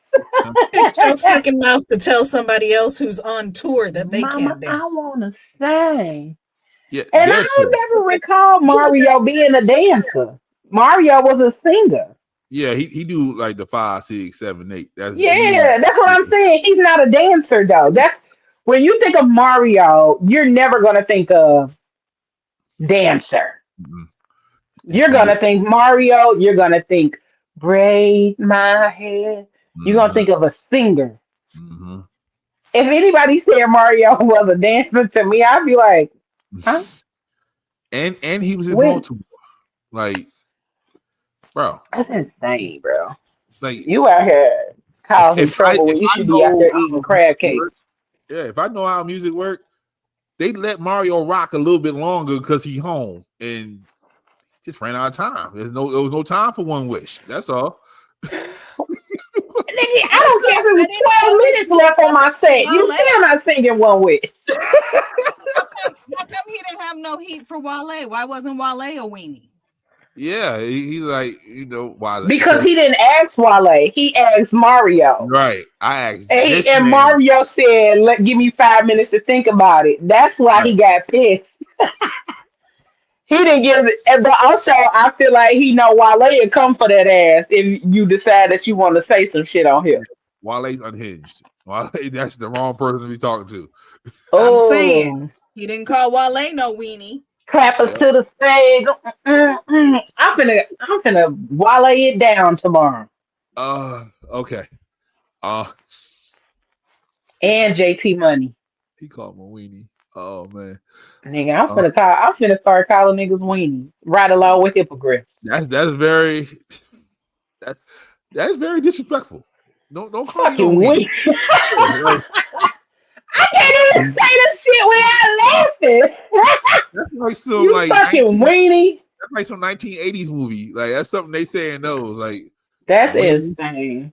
Pick your fucking mouth to tell somebody else who's on tour that they can't dance. I want to sing. Yeah, and I don't never recall Mario being a dancer. Mario was a singer. Yeah, he do like the 5, 6, 7, 8. That's what I'm saying. He's not a dancer though. That's when you think of Mario, you're never gonna think of dancer. Mm-hmm. You're gonna think Mario. You're gonna think braid my hair. You're gonna think of a singer. Mm-hmm. If anybody said Mario was a dancer to me, I'd be like, huh? And he was in Baltimore. Like, bro. That's insane, bro. Like, you out here causing trouble when you should be out there eating crab cakes. Yeah, if I know how music works, they let Mario rock a little bit longer because he's home and just ran out of time. There was no time for One Wish. That's all. I don't care if it was 12 minutes left on my set. You still not singing One Wish. How come he didn't have no heat for Wale? Why wasn't Wale a weenie? Yeah, he's like, Wale. Because he didn't ask Wale. He asked Mario. Right. I asked. And Mario said, give me 5 minutes to think about it. That's why he got pissed. He didn't give it. But also, I feel like he know Wale would come for that ass if you decide that you want to say some shit on here. Wale's unhinged. Wale, that's the wrong person to be talking to. I'm saying he didn't call Wale no weenie. Clappers to the stage. I'm finna Wale it down tomorrow. Okay. And JT Money. He called me weenie. Oh man. Nigga, I'm finna start calling niggas weenies. Right along with hippogriffs. That's very very disrespectful. Don't call me no weenie. I can't even say this shit without laughing. That's like some you fucking weenie. That's like some 1980s movie. Like that's something they say in those. Like that's insane.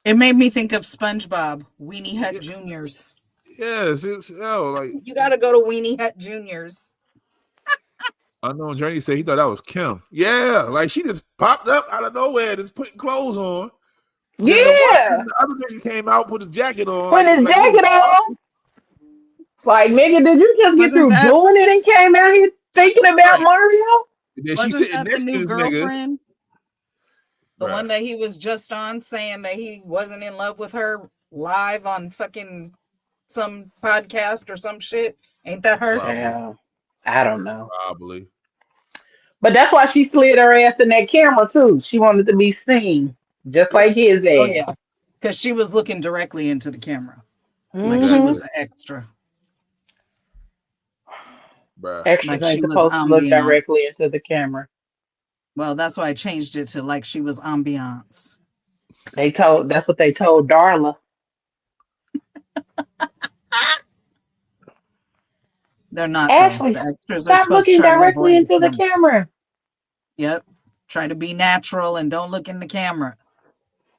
It made me think of SpongeBob, Weenie Hut Juniors. Yes, like you gotta go to Weenie Hut Juniors. Unknown Journey said he thought that was Kim. Yeah, like she just popped up out of nowhere, just putting clothes on. Yeah. The other nigga came out, put a jacket on. Put his jacket on. Like, nigga, did you just get through doing it and came out here thinking about Mario? And then she sitting next to his girlfriend. The one that he was just on saying that he wasn't in love with her live on fucking some podcast or some shit. Ain't that her? Yeah. I don't know. Probably. But that's why she slid her ass in that camera too. She wanted to be seen. Just like his ass. Oh, yeah. Because she was looking directly into the camera. Like she was an extra. bruh. Extras Like ain't she was supposed to look directly ambiance. into the camera. Well, that's why I changed it to like she was ambiance. That's what they told Darla. They're not though. Ashley, The extras are stop supposed to looking try to directly avoid the into the camera. camera. Yep. Try to be natural and don't look in the camera.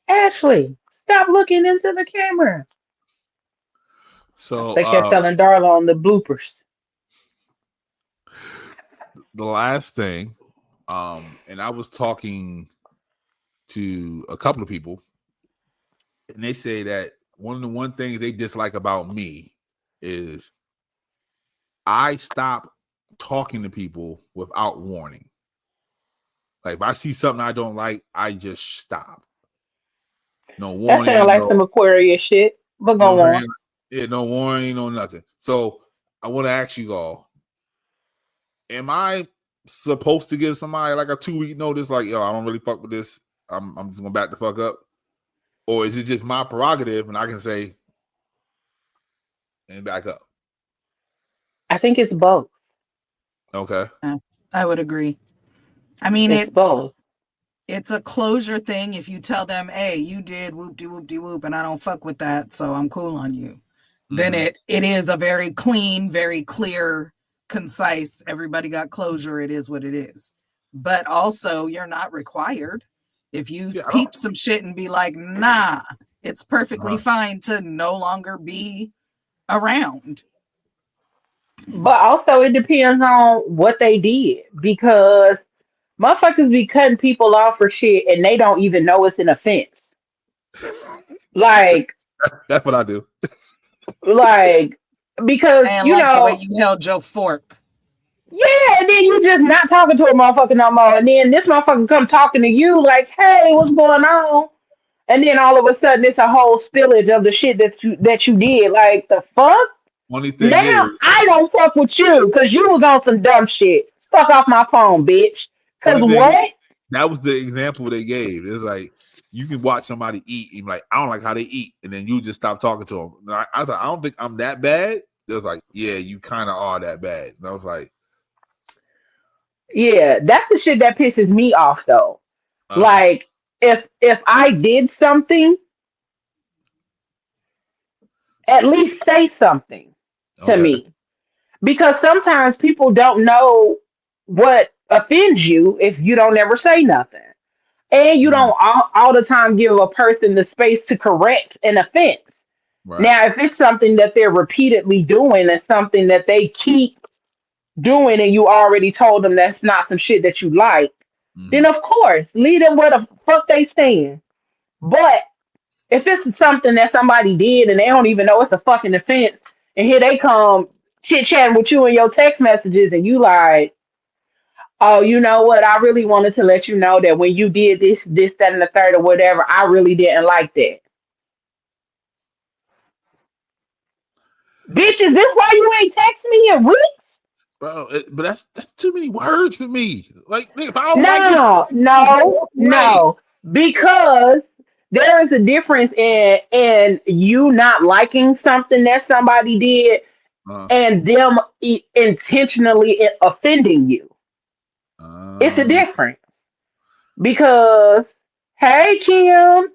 Ashley, stop looking into the camera. So They kept telling Darla on the bloopers. the last thing, and I was talking to a couple of people, and they say that one of the one things they dislike about me is I stop talking to people without warning. Like if I see something I don't like, I just stop. No That sounds warning, like some Aquarius shit, but you know go what I'm on. saying? Yeah, no warning, no nothing. So I want to ask you all, am I supposed to give somebody like a 2-week notice? Like, yo, I don't really fuck with this. I'm just gonna back the fuck up. Or is it just my prerogative and I can say and back up? I think it's both. Okay. I would agree. I mean, It's both. it's a closure thing. If you tell them, hey, you did whoop de whoop de whoop, and I don't fuck with that, so I'm cool on you. Then it is a very clean, very clear, concise. Everybody got closure. It is what it is. But also, you're not required. If you peep some shit and be like, nah, it's perfectly fine to no longer be around. But also, it depends on what they did because motherfuckers be cutting people off for shit and they don't even know it's an offense. Like, That's what I do. Because, And like the way you held your fork. Yeah, and then you just not talking to a motherfucker no more. And then this motherfucker come talking to you like, hey, what's going on? And then all of a sudden it's a whole spillage of the shit that you did. Like the fuck? Only thing is, Now I don't fuck with you because you was on some dumb shit. Fuck off my phone, bitch. Cause only thing what? that was the example they gave. It's like you can watch somebody eat and be like, I don't like how they eat, and then you just stop talking to them. And I thought, I don't think I'm that bad. It was like, yeah, you kind of are that bad. And I was like, Yeah, that's the shit that pisses me off though. uh, Like if I did something, at least say something to okay, me. Because sometimes people don't know what offends you if you don't ever say nothing. And you don't all the time give a person the space to correct an offense. right, Now, if it's something that they're repeatedly doing and something that they keep doing and you already told them that's not some shit that you like, then of course, leave them where the fuck they stand. But if it's something that somebody did and they don't even know it's a fucking offense, and here they come chit chatting with you in your text messages, and you like, oh, you know what? I really wanted to let you know that when you did this, that, and the third, or whatever, I really didn't like that. Bitch, is this why you ain't text me in weeks? bro. But that's too many words for me. Like, if I don't like it, No, just no, walk away. no. Because there is a difference in you not liking something that somebody did and them intentionally offending you. It's a difference. Because, hey, Kim,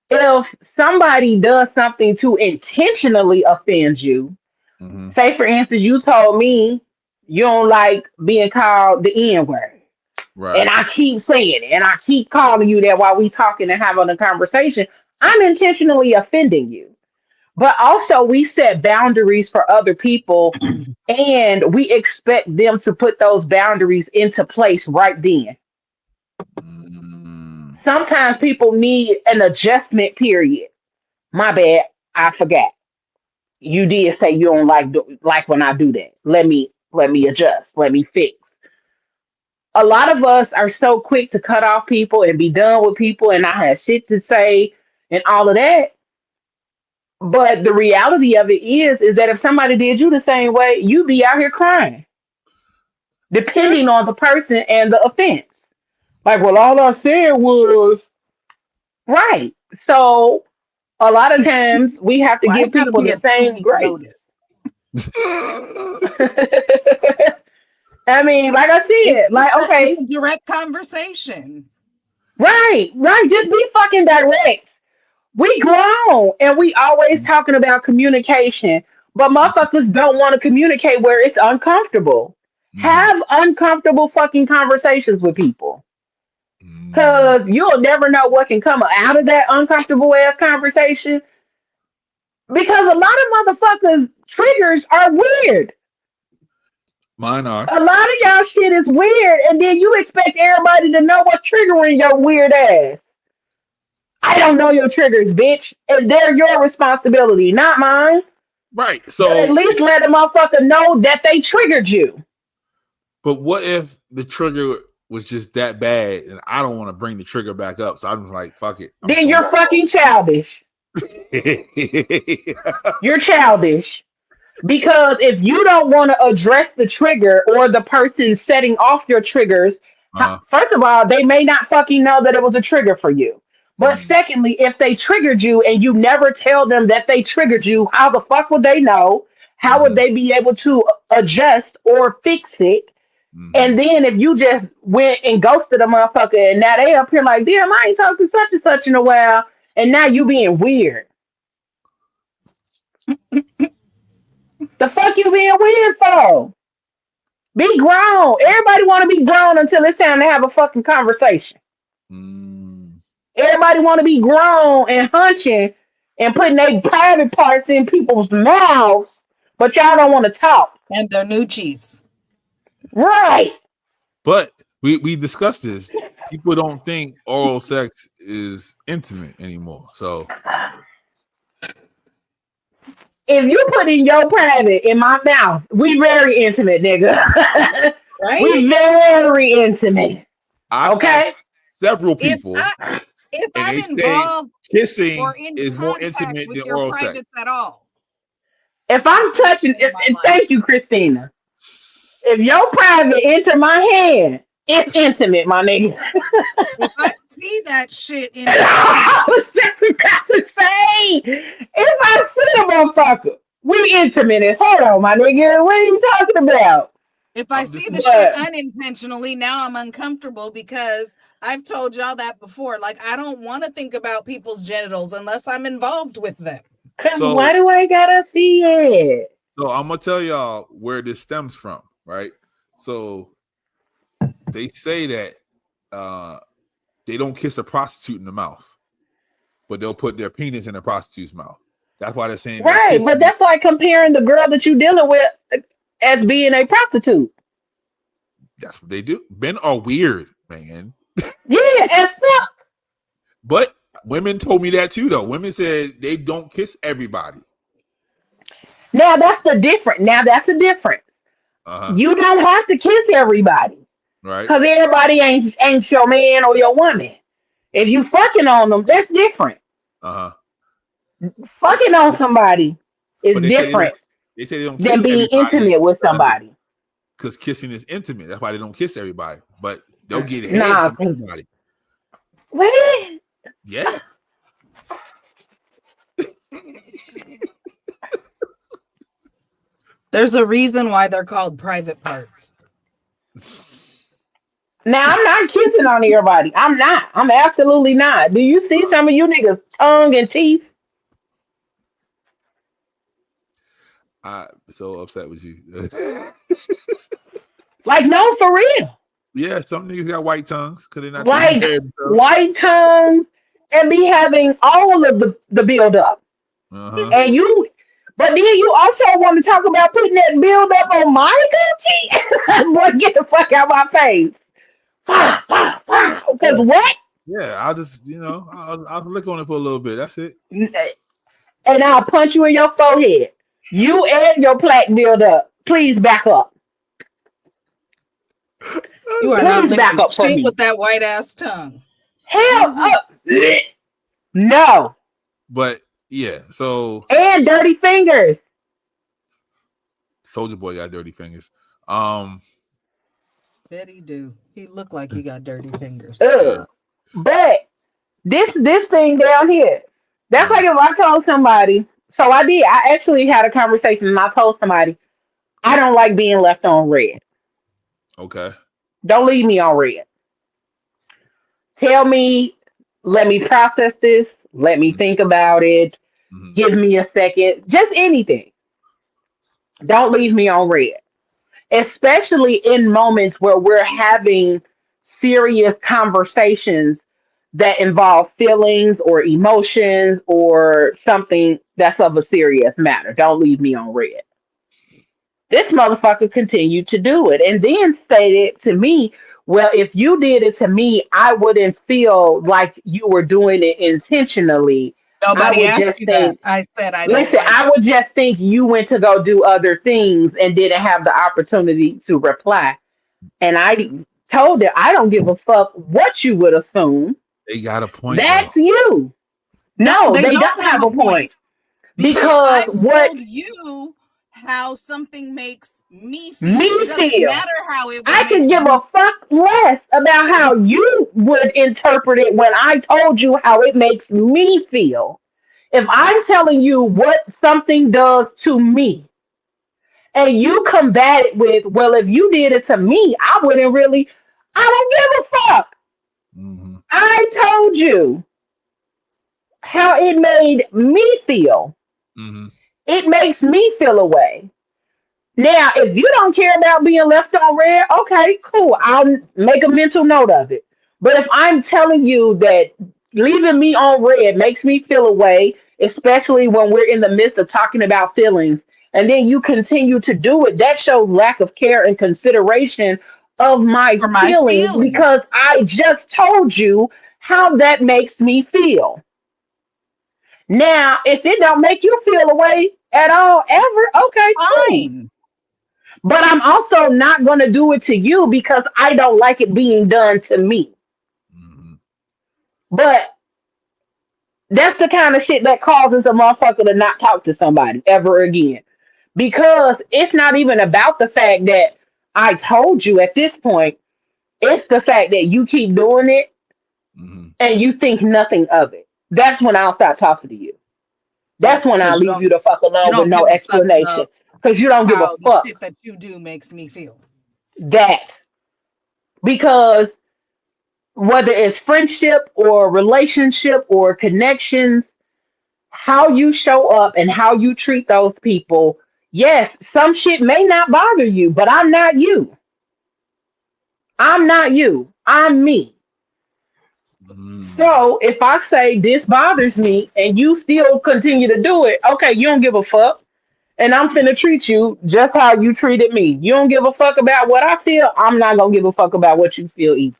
if somebody does something to intentionally offend you, say for instance, you told me you don't like being called the N word, and Right. I keep saying it, and I keep calling you that while we talking and having a conversation, I'm intentionally offending you. But also, we set boundaries for other people, and we expect them to put those boundaries into place right then. Sometimes people need an adjustment period. My bad, I forgot. You did say you don't like when I do that. Let me adjust. Let me fix. A lot of us are so quick to cut off people and be done with people and I have shit to say and all of that. But the reality of it is that if somebody did you the same way, you'd be out here crying, Yeah. depending on the person and the offense. Like, well, all I said was right. So a lot of times we have to Why give it gotta people be the a same 2-week grace. notice? I mean, like I said, like okay, it's a direct conversation. right. Just be fucking direct. We grown and we always talking about communication, but motherfuckers don't want to communicate where it's uncomfortable. Mm, Have uncomfortable fucking conversations with people. mm. Cause you'll never know what can come out of that uncomfortable ass conversation. Because a lot of motherfuckers triggers are weird. Mine are. A lot of y'all shit is weird, and then you expect everybody to know what triggering your weird ass. I don't know your triggers, bitch, and they're your responsibility, not mine. Right. But at So, least let the motherfucker know that they triggered you. but what if the trigger was just that bad and I don't want to bring the trigger back up? So I'm just like, fuck it. I'm Then you're fucking childish. You're childish. Because if you don't want to address the trigger or the person setting off your triggers, first of all, they may not fucking know that it was a trigger for you. But secondly, if they triggered you and you never tell them that they triggered you, how the fuck would they know? How would they be able to adjust or fix it? And then if you just went and ghosted a motherfucker and now they up here like, damn, I ain't talked to such and such in a while, and now you being weird. The fuck you being weird for? Be grown. Everybody want to be grown until it's time to have a fucking conversation. Everybody want to be grown and hunching and putting their private parts in people's mouths, but y'all don't want to talk. And their new cheese. Right. But we discussed this. People don't think oral sex is intimate anymore. So if you put in your private in my mouth, we very intimate, nigga. Right? We very intimate. Okay. Several people. If I'm involved, kissing is more intimate than oral sex at all. If I'm touching, and thank you, Christina. If your private enter my hand, it's intimate, my nigga. If I see that shit in I was just about to say, if I see a motherfucker, we intimate as hold on, my nigga. What are you talking about? If I see the shit unintentionally, now I'm uncomfortable because I've told y'all that before. Like, I don't want to think about people's genitals unless I'm involved with them. So, why do I gotta see it? So I'm gonna tell y'all where this stems from, right? So they say that they don't kiss a prostitute in the mouth, but they'll put their penis in a prostitute's mouth. That's why they're saying right. But that's like comparing the girl that you're dealing with as being a prostitute. That's what they do. Men are weird, man. Yeah, as fuck. But women told me that too, though. Women said they don't kiss everybody. Now that's the difference. You don't have to kiss everybody, right? Because everybody ain't your man or your woman. If you fucking on them, that's different. Fucking on somebody is different. They say they don't than being intimate with somebody. Because kissing is intimate. That's why they don't kiss everybody. But they'll get head from everybody. What? Yeah. There's a reason why they're called private parts. Now, I'm not kissing on everybody. I'm not. I'm absolutely not. Do you see some of you niggas' tongue and teeth? I'm so upset with you. Like, no, for real. Yeah, some niggas got white tongues because they're not like white tongues and be having all of the build up. And you, but then you also want to talk about putting that build up on my Gucci? Boy, get the fuck out of my face. Because what? Yeah, I'll just, I'll lick on it for a little bit. That's it. And I'll punch you in your forehead. You and your plaque build up. Please back up. You are not back up shit with that white ass tongue. Hell up. No. But yeah, so and dirty fingers. Soulja Boy got dirty fingers. Bet he do. He looked like he got dirty fingers. But this thing down here, that's like if I told somebody, So I did. I actually had a conversation and I told somebody, I don't like being left on red. Okay. Don't leave me on red. Tell me, let me process this. Let me think about it. Mm-hmm. Give me a second. Just anything. Don't leave me on red. Especially in moments where we're having serious conversations that involve feelings or emotions or something that's of a serious matter. Don't leave me on red. This motherfucker continued to do it and then stated to me, well, if you did it to me, I wouldn't feel like you were doing it intentionally. I Nobody would asked just you that. think, I said I don't listen, like I would just think you went to go do other things and didn't have the opportunity to reply. And I told her, I don't give a fuck what you would assume. They got a point though. That's you. No, No, they they don't don't have have a a point point because because I what told you how something makes me feel. It me doesn't feel. matter how it would I make could give you. a fuck less about how you would interpret it when I told you how it makes me feel. If I'm telling you what something does to me, and you combat it with, well, if you did it to me, I wouldn't really, I don't give a fuck. Mm-hmm. I told you how it made me feel. Mm-hmm. It makes me feel a way. Now, if you don't care about being left on red, okay, cool. I'll make a mental note of it. But if I'm telling you that leaving me on red makes me feel a way, especially when we're in the midst of talking about feelings, and then you continue to do it, that shows lack of care and consideration of my For my feelings feelings. because I just told you how that makes me feel. Now, if it don't make you feel a way at all ever, okay, cool. Fine. But I'm also not going to do it to you because I don't like it being done to me. Mm-hmm. But that's the kind of shit that causes a motherfucker to not talk to somebody ever again. Because it's not even about the fact that I told you at this point, it's the fact that you keep doing it Mm-hmm. and you think nothing of it. That's when I'll stop talking to you. That's Yep, when I'll because leave you the fuck you alone with don't no give a fuck explanation. about Because you don't give a how the shit fuck that you do makes me feel. that. Because whether it's friendship or relationship or connections, how you show up and how you treat those people. Yes, some shit may not bother you, but I'm not you. I'm not you. I'm me. Mm-hmm. So if I say this bothers me and you still continue to do it, okay, you don't give a fuck. And I'm finna treat you just how you treated me. You don't give a fuck about what I feel. I'm not gonna give a fuck about what you feel either.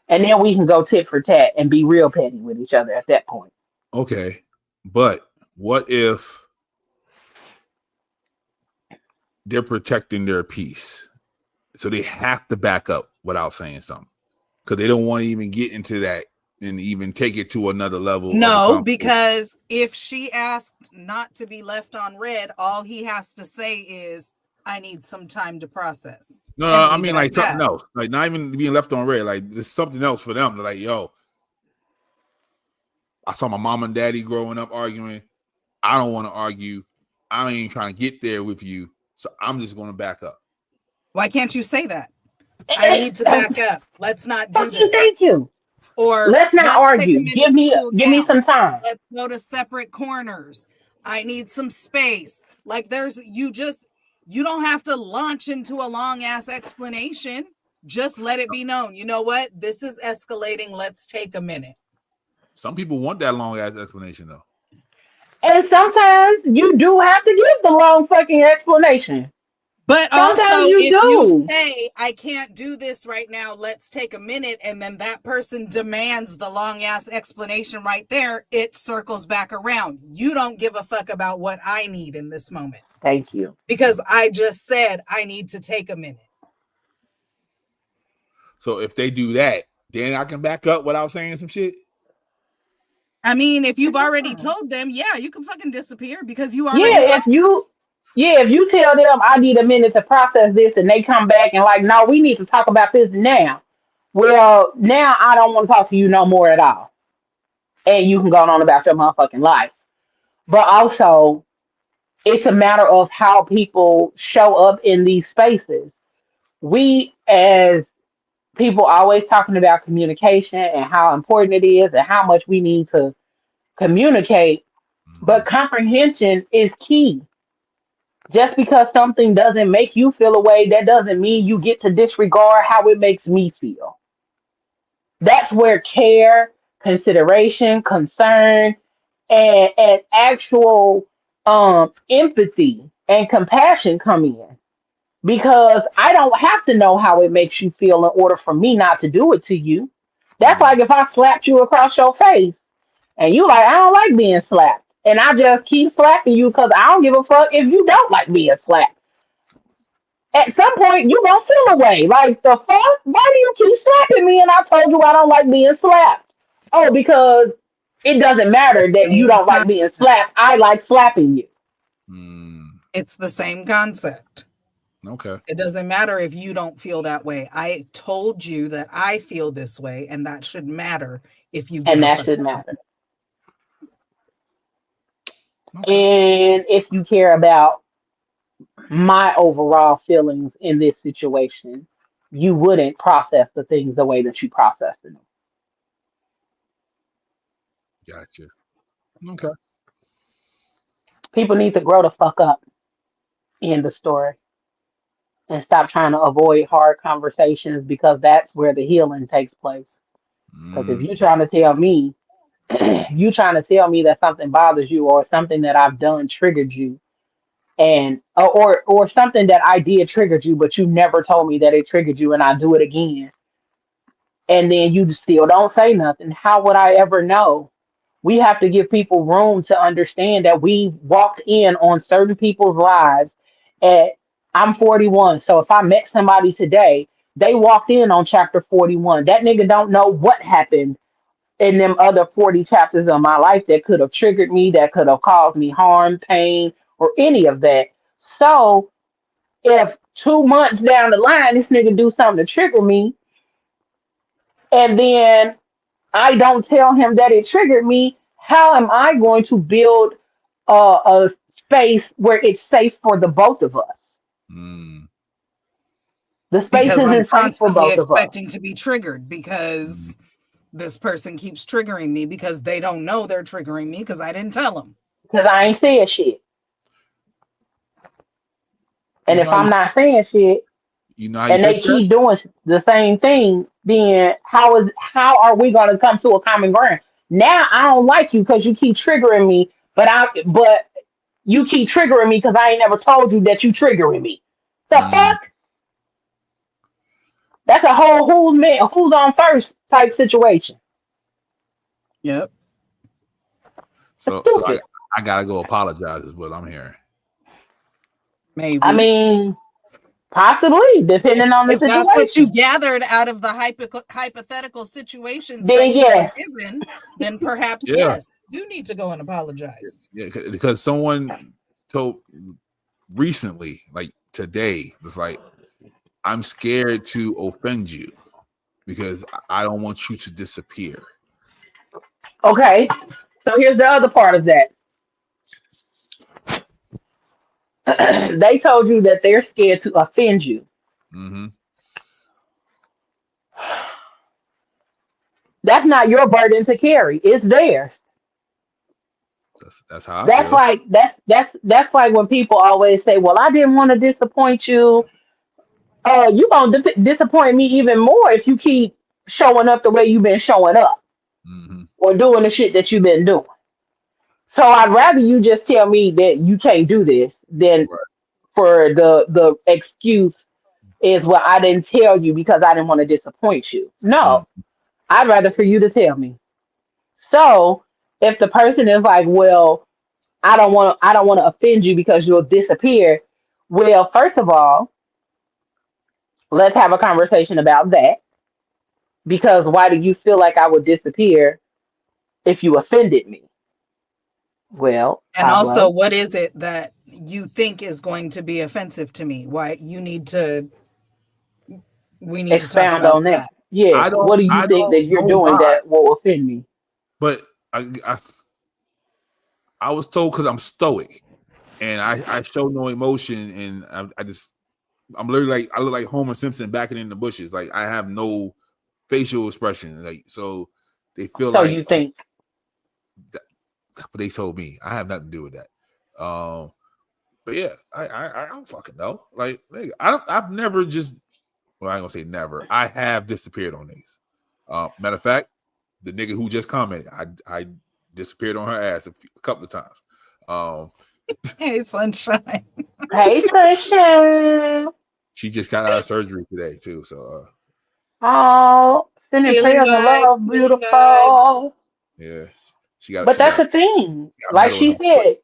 And then we can go tit for tat and be real petty with each other at that point. Okay. But what if they're protecting their peace? So they have to back up without saying something. Because they don't want to even get into that and even take it to another level of a No, conversation. because if she asked not to be left on red, all he has to say is, I need some time to process. No, And I leave mean it at like something that. else. Like not even being left on red. Like there's something else for them. They're like, yo, I saw my mom and daddy growing up arguing. I don't want to argue. I ain't even trying to get there with you. So I'm just going to back up. Why can't you say that? I need to back up. Let's not do Fucking this. thank you. Or Let's not let's take a argue. minute to cool Give me down. some time. Let's go to separate corners. I need some space. Like you don't have to launch into a long ass explanation. Just let it be known. You know what? This is escalating. Let's take a minute. Some people want that long ass explanation though. And sometimes you do have to give the long fucking explanation. But Sometimes also, you if you do. say, I can't do this right now, let's take a minute, and then that person demands the long ass explanation right there, it circles back around. You don't give a fuck about what I need in this moment Thank you. because I just said I need to take a minute. So if they do that, then I can back up without saying some shit. I mean, if you've already told them, yeah, you can fucking disappear because you already Yeah, told them. if you tell them I need a minute to process this and they come back and like, no, we need to talk about this now. Well, now I don't want to talk to you no more at all. And you can go on about your motherfucking life. but also it's a matter of how people show up in these spaces. We as people always talking about communication and how important it is and how much we need to communicate, but comprehension is key. Just because something doesn't make you feel a way, that doesn't mean you get to disregard how it makes me feel. That's where care, consideration, concern, and actual empathy and compassion come in. Because I don't have to know how it makes you feel in order for me not to do it to you. That's like if I slapped you across your face and you like, I don't like being slapped. And I just keep slapping you because I don't give a fuck if you don't like being slapped. At some point, you gonna feel away. Like the fuck? Why do you keep slapping me? And I told you I don't like being slapped. Oh, because it doesn't The matter that you same don't like being concept. slapped. I like slapping you. It's the same concept. Okay. It doesn't matter if you don't feel that way. I told you that I feel this way, and that should matter if you give And a that fuck. should matter. Okay. And if you care about my overall feelings in this situation, you wouldn't process the things the way that you process them. Gotcha. Okay. People need to grow the fuck up in the story and stop trying to avoid hard conversations because that's where the healing takes place. Because if you trying to tell me, you trying to tell me that something bothers you or something that I've done triggered you, and or something that I did triggered you, but you never told me that it triggered you, and I do it again, and then you still don't say nothing. How would I ever know? We have to give people room to understand that we walked in on certain people's lives at I'm 41. So if I met somebody today, they walked in on chapter 41. That nigga don't know what happened in them other 40 chapters of my life that could have triggered me, that could have caused me harm, pain, or any of that. So if 2 months down the line, this nigga do something to trigger me, and then I don't tell him that it triggered me, how am I going to build a space where it's safe for the both of us? Mm. The space Because I'm isn't safe for constantly both of us expecting to be triggered because this person keeps triggering me because they don't know they're triggering me because I didn't tell them. because I ain't saying shit. And You if know, I'm not saying shit you know how you and they fix that? keep doing the same thing, then how are we going to come to a common ground? Now I don't like you because you keep triggering me, but you keep triggering me because I ain't never told you that you triggering me. The Mm. fuck? That's a whole who's on first type situation. Yep. It's So stupid. I gotta go apologize is what I'm hearing. I Maybe. mean, possibly, depending on the If that's what you situation. gathered out of the hypothetical situations Then that you were yes. given, then perhaps Yeah. yes, you need to go and apologize. Yeah, because someone told recently, like today, was like, I'm scared to offend you because I don't want you to disappear. Okay. So here's the other part of that. They told you that they're scared to offend you. Mm-hmm. That's not your burden to carry. It's theirs. That's how I That's feel. like that's like when people always say, "Well, I didn't want to disappoint you." You gonna disappoint me even more if you keep showing up the way you've been showing up Mm-hmm. or doing the shit that you've been doing. So I'd rather you just tell me that you can't do this than Right. for the excuse is, well, I didn't tell you because I didn't want to disappoint you. Mm. No, I'd rather for you to tell me. So if the person is like, well, I don't want to offend you because you'll disappear. Well, first of all, let's have a conversation about that. Because why do you feel like I would disappear if you offended me? Well, And also, Pablo, what is it that you think is going to be offensive to me? Why we need to talk expound about on that. that. Yes. What do you I think don't that you're know doing why, that will offend me? but I I was told because I'm stoic and I show no emotion, and I'm literally like I look like Homer Simpson backing in the bushes. Like I have no facial expression. Like so, they feel So like. you think? But they told me I have nothing to do with that. But yeah, I don't fucking know. Like nigga, I've never just. Well, I ain't gonna say never. I have disappeared on niggas. Matter of fact, the nigga who just commented, I disappeared on her ass a couple of times. Hey, sunshine. Hey, Sunshine. She just got out of surgery today too. So Oh, sending Healing prayers and vibes, love, healing vibes. beautiful. yeah, she got But that's the thing. Like metal in she her foot. said,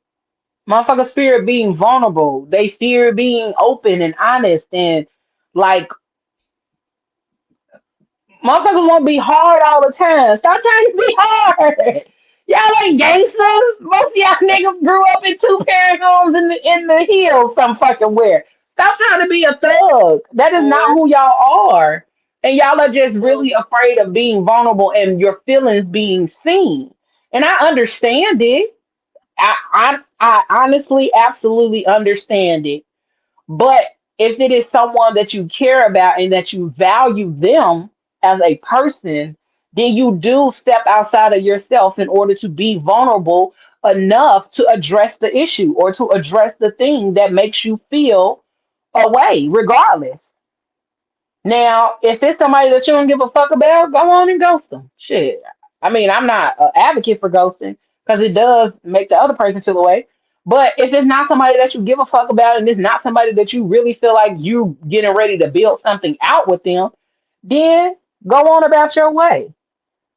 motherfuckers fear being vulnerable. They fear being open and honest and like motherfuckers won't be hard all the time. Stop trying to be hard. Y'all ain't gangsters. Most of y'all niggas grew up in two-parent homes in the hills some fucking where. Stop trying to be a thug. That is not Or who y'all are. And y'all are just really afraid of being vulnerable and your feelings being seen. And I understand it. I honestly absolutely understand it. But if it is someone that you care about and that you value them as a person, then you do step outside of yourself in order to be vulnerable enough to address the issue or to address the thing that makes you feel away, regardless. Now, if it's somebody that you don't give a fuck about, go on and ghost them. Shit. I mean, I'm not an advocate for ghosting because it does make the other person feel away. But if it's not somebody that you give a fuck about and it's not somebody that you really feel like you getting ready to build something out with them, then go on about your way.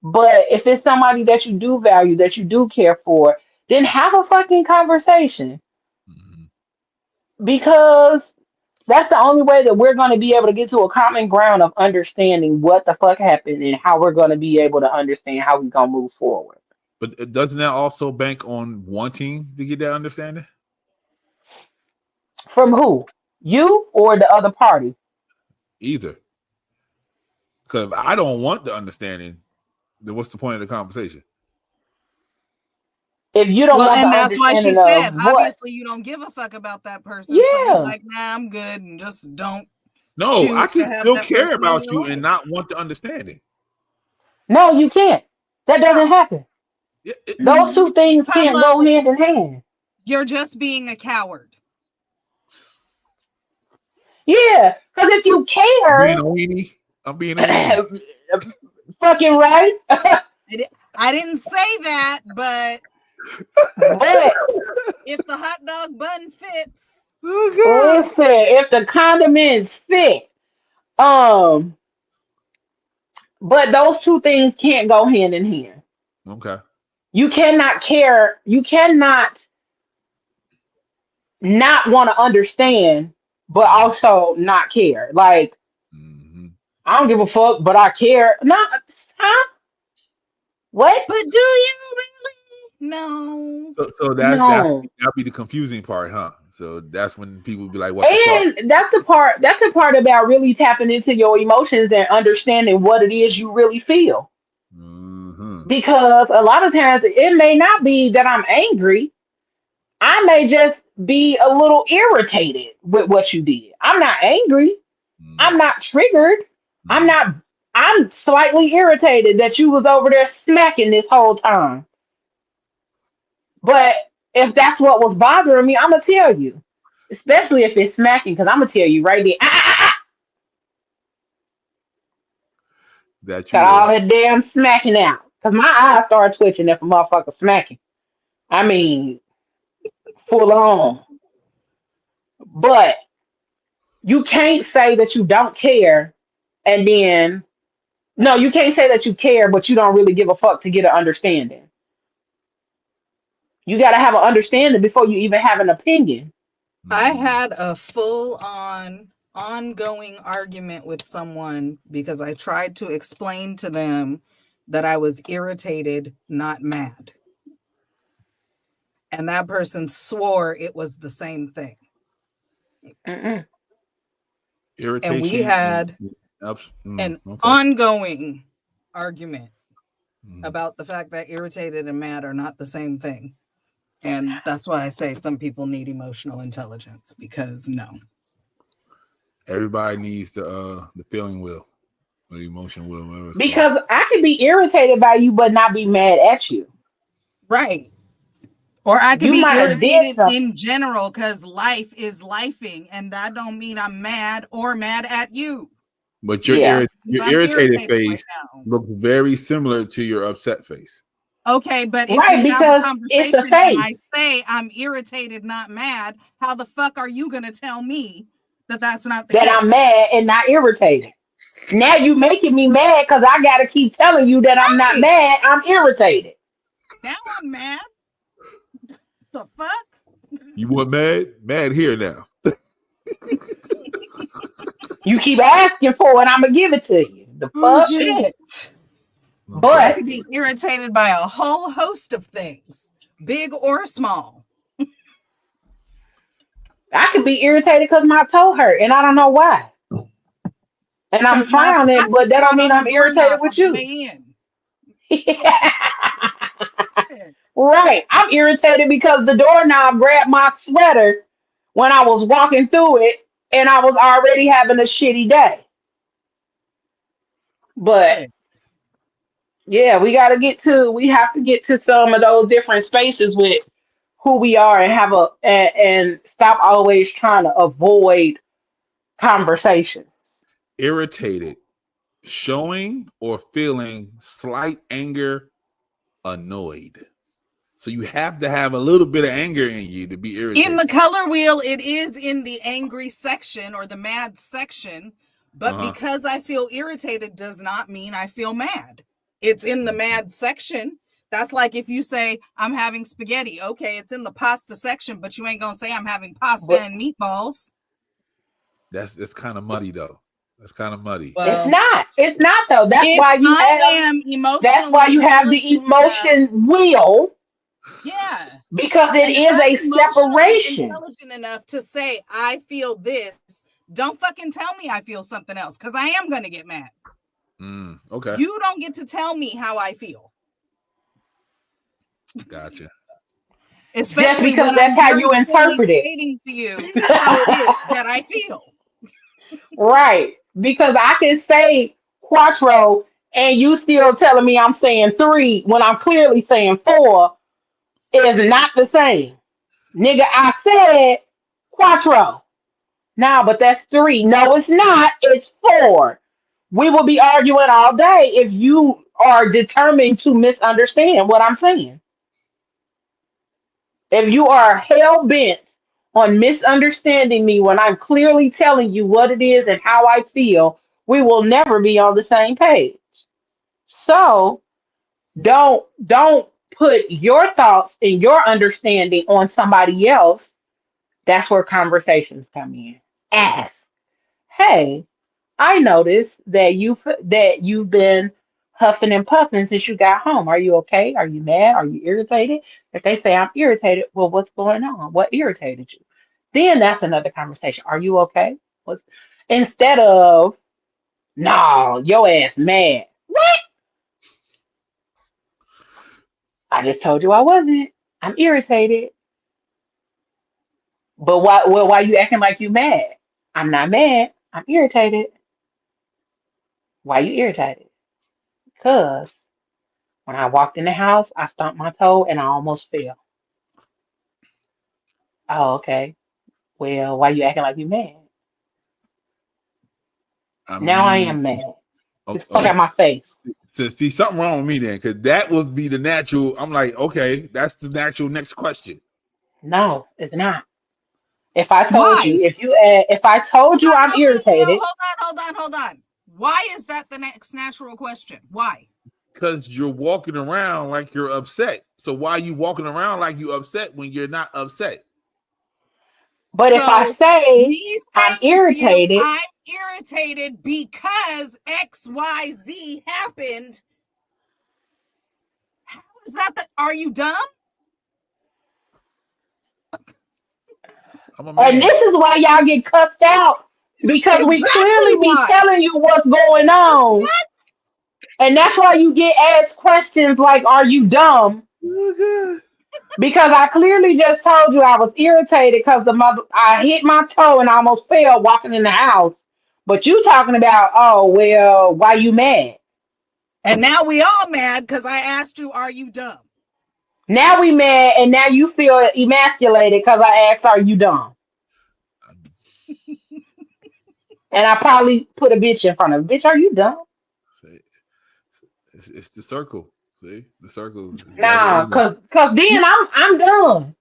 But if it's somebody that you do value, that you do care for, then have a fucking conversation Mhm. because that's the only way that we're going to be able to get to a common ground of understanding what the fuck happened and how we're going to be able to understand how we're going to move forward. But doesn't that also bank on wanting to get that understanding? From who? You or the other party? Either. Because if I don't want the understanding, then what's the point of the conversation? If you don't well, want the and that's why she understanding said, of what? obviously you don't give a fuck about that person. So you're Yeah. like, nah, I'm good, and just don't No, I choose to can have still that care person in about your you life. and not want the understanding. No, you can't. That doesn't happen. Yeah, Those two things can't go Pablo, hand in hand. you're just being a coward. Yeah. Because if you I'm being a care, weenie. I'm being a weenie. fucking right. I didn't say that, but But if the hot dog bun fits, Oh listen, if the condiments fit, um, but those two things can't go hand in hand. God. Okay. You cannot care. You cannot not want to understand, but also not care. Like, Mm-hmm. I don't give a fuck, but I care. Not, huh? What? but do you really? No. So that'd No. be the confusing part, huh? So that's when people be like, "What the fuck?" And that's the part. That's the part about really tapping into your emotions and understanding what it is you really feel. Mm-hmm. Because a lot of times it may not be that I'm angry. I may just be a little irritated with what you did. I'm not angry. I'm not triggered. I'm Mm-hmm. not. I'm slightly irritated that you was over there smacking this whole time. But if that's what was bothering me, I'm gonna tell you. Especially if it's smacking, because I'm gonna tell you right there. That you Got all will. that damn smacking out. Because my eyes start twitching if a motherfucker smacking. I mean, full on. But you can't say that you don't care and then no, you can't say that you care, but you don't really give a fuck to get an understanding. You got to have an understanding before you even have an opinion. I Mm-hmm. had a full on ongoing argument with someone because I tried to explain to them that I was irritated, not mad. And that person swore it was the same thing. Mm-mm. And we Irritation had an okay. ongoing argument Mm. about the fact that irritated and mad are not the same thing. And that's why I say some people need emotional intelligence, because no. Everybody needs the feeling wheel, the emotion wheel, whatever it's called. Because I could be irritated by you, but not be mad at you. Right. Or I could You be might have did irritated something. in general because life is lifing, and that don't mean I'm mad or mad at you. But your Yeah. your I'm irritated irritated face right now. looks very similar to your upset face. Okay, but if Right, we have a because it's a conversation and I face say I'm irritated, not mad, how the fuck are you going to tell me that that's not the that I'm case? mad and not irritated. Now you making me mad because I gotta keep telling you that I'm not Right. mad. I'm irritated. Now I'm mad. The fuck? You want mad? Mad here now. You keep asking for it, I'm gonna give it to you. The fuck? Shit. I But could be irritated by a whole host of things, big or small. I could be irritated because my toe hurt and I don't know why. And I'm Because my frowning, but pocket's that don't not mean on the I'm irritated doorknob on with the you. way in. Shit. Right. I'm irritated because the doorknob grabbed my sweater when I was walking through it and I was already having a shitty day. But Right. yeah, we have to get to some of those different spaces with who we are and and stop always trying to avoid conversations. Irritated, showing or feeling slight anger, annoyed. So you have to have a little bit of anger in you to be irritated. In the color wheel, it is in the angry section or the mad section, but because I feel irritated does not mean I feel mad. It's in the mad section. That's like if you say I'm having spaghetti. Okay, it's in the pasta section, but you ain't gonna say I'm having pasta But and meatballs. That's kind of muddy though. That's kind of muddy. it's Well, not. It's not though. if I am That's why emotionally you have the intelligent enough, emotion wheel yeah. because it And if is I'm a emotionally separation. intelligent enough to say I feel this, don't fucking tell me I feel something else, because I am gonna get mad. Okay. You don't get to tell me how I feel. Gotcha. Just Especially because when that's I'm how very you clearly interpret it. stating to you how it is that I feel. Right. Because I can say quattro and you still telling me I'm saying three when I'm clearly saying four is not the same. Nigga, I said quattro. Nah, but that's three. No, it's not. It's four. We will be arguing all day if you are determined to misunderstand what I'm saying. If you are hell bent on misunderstanding me when I'm clearly telling you what it is and how I feel, we will never be on the same page. So don't put your thoughts and your understanding on somebody else. That's where conversations come in. Ask, hey, I noticed that you've been huffing and puffing since you got home. Are you okay? Are you mad? Are you irritated? If they say I'm irritated, well, what's going on? What irritated you? Then that's another conversation. Are you okay? What's instead of no, your ass mad. What? I just told you I wasn't. I'm irritated. But why you acting like you mad? I'm not mad. I'm irritated. Why you irritated? Because when I walked in the house, I stumped my toe and I almost fell. Oh, okay. Well, why you acting like you mad? I Now I mean, am mad. Get the fuck okay. out my face. So see something wrong with me then, because that would be the natural. I'm like, okay, that's the natural next question. No, it's not. If I told Why? you, if I told you I'm irritated, Hold on. Why is that the next natural question? Why? Because you're walking around like you're upset. So why are you walking around like you upset when you're not upset? but if I So say me I'm saying to you, irritated, I'm irritated because XYZ happened. How is that? Are you dumb? I'm a and man. this is why y'all get cussed out because we Exactly clearly be why. telling you what's going on. And that's why you get asked questions like, are you dumb? Oh, Because I clearly just told you I was irritated because I hit my toe and almost fell walking in the house. But you talking about, oh well, why you mad? And now we all mad because I asked you, are you dumb? Now we mad and now you feel emasculated because I asked, are you dumb? And I probably put a bitch in front of bitch, are you dumb? See, it's the circle. See, the circle is never Nah, ending. cause then I'm done.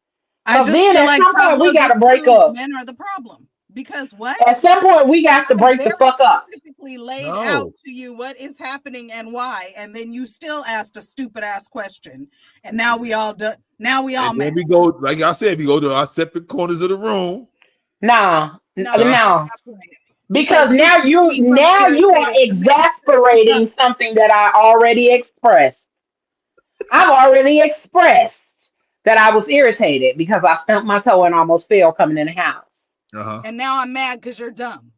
I Cause just then feel at like some point Pablo we just gotta break proves up. men are the problem. Because what? At some point we got to I break the very fuck up. specifically laid out No, to you what is happening and why, and then you still asked a stupid ass question, and now we all done. Now we all and then mad. we go, like I said, we go to our separate corners of the room. Nah, No, you're no. not playing. Because You keep me from now you are irritated to make me exasperating dumb. something that I already expressed. I've already expressed that I was irritated because I stumped my toe and almost fell coming in the house. Uh-huh. And now I'm mad because you're dumb.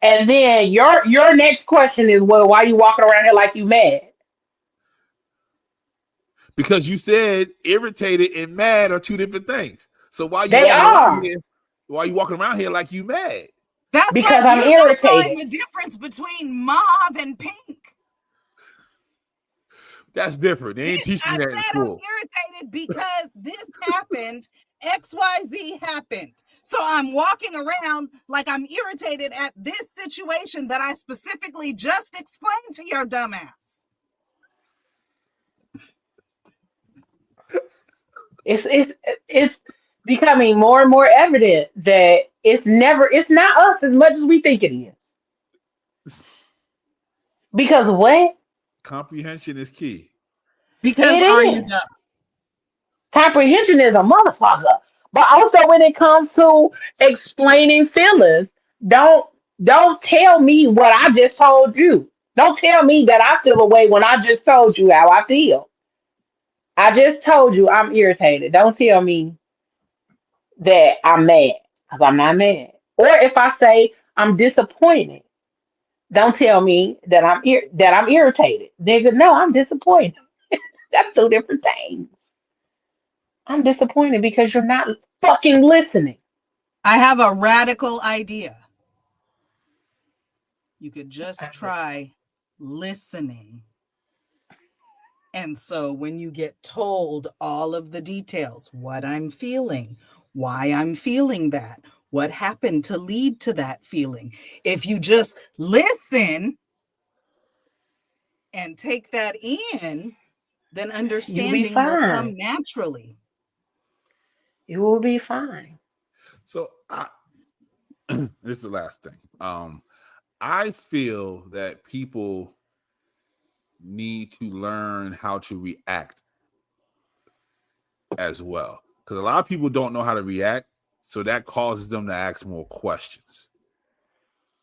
And then your next question is, well, why you walking around here like you mad? Because you said irritated and mad are two different things. So They are why you walking around here like you mad? That's because like I'm you not knowing irritated. the difference between mauve and pink. That's different. They ain't Bitch, teach I me that in said I'm school. irritated because this happened, XYZ happened. So I'm walking around like I'm irritated at this situation that I specifically just explained to your dumbass. It's becoming more and more evident that it's not us as much as we think it is. Because what? Comprehension is key. Because are It you is. dumb? Comprehension is a motherfucker. But also when it comes to explaining feelings, don't don't tell me what I just told you. Don't tell me that I feel away when I just told you how I feel. I just told you I'm irritated. Don't tell me that I'm mad because I'm not mad. Or if I say I'm disappointed, don't tell me that that I'm irritated. Nigga, no, I'm disappointed. That's two different things. I'm disappointed because you're not fucking listening. I have a radical idea. You could just try listening. And so when you get told all of the details, what I'm feeling, why I'm feeling that, what happened to lead to that feeling, if you just listen and take that in, then You'll be understanding will come fine. naturally. You will be fine. So this is the last thing. I feel that people need to learn how to react as well. Because a lot of people don't know how to react, so that causes them to ask more questions.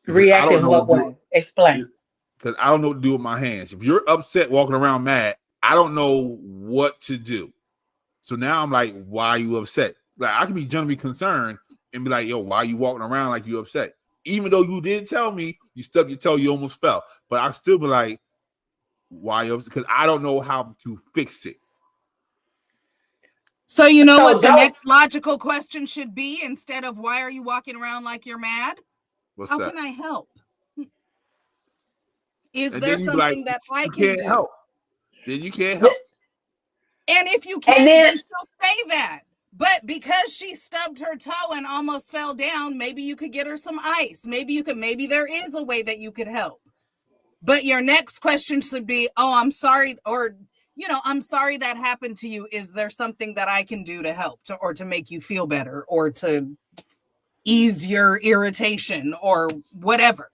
Because I React don't in know what way? Explain. because I don't know what to do with my hands. If you're upset walking around mad, I don't know what to do. So now I'm like, why are you upset? Like I can be genuinely concerned and be like, yo, why are you walking around like you upset? Even though you did tell me you stubbed your toe, you almost fell. But I still be like, why you upset? Because I don't know how to fix it. So you know So what the don't. next logical question should be instead of why are you walking around like you're mad? What's How that? can I help? Is And there then you be like, something that I you can can't do? help. Then you can't help. And if you And can't, then then she'll say that. But because she stubbed her toe and almost fell down, maybe you could get her some ice. Maybe there is a way that you could help. But your next question should be, oh, I'm sorry, or I'm sorry that happened to you. Is there something that I can do to help or to make you feel better or to ease your irritation or whatever?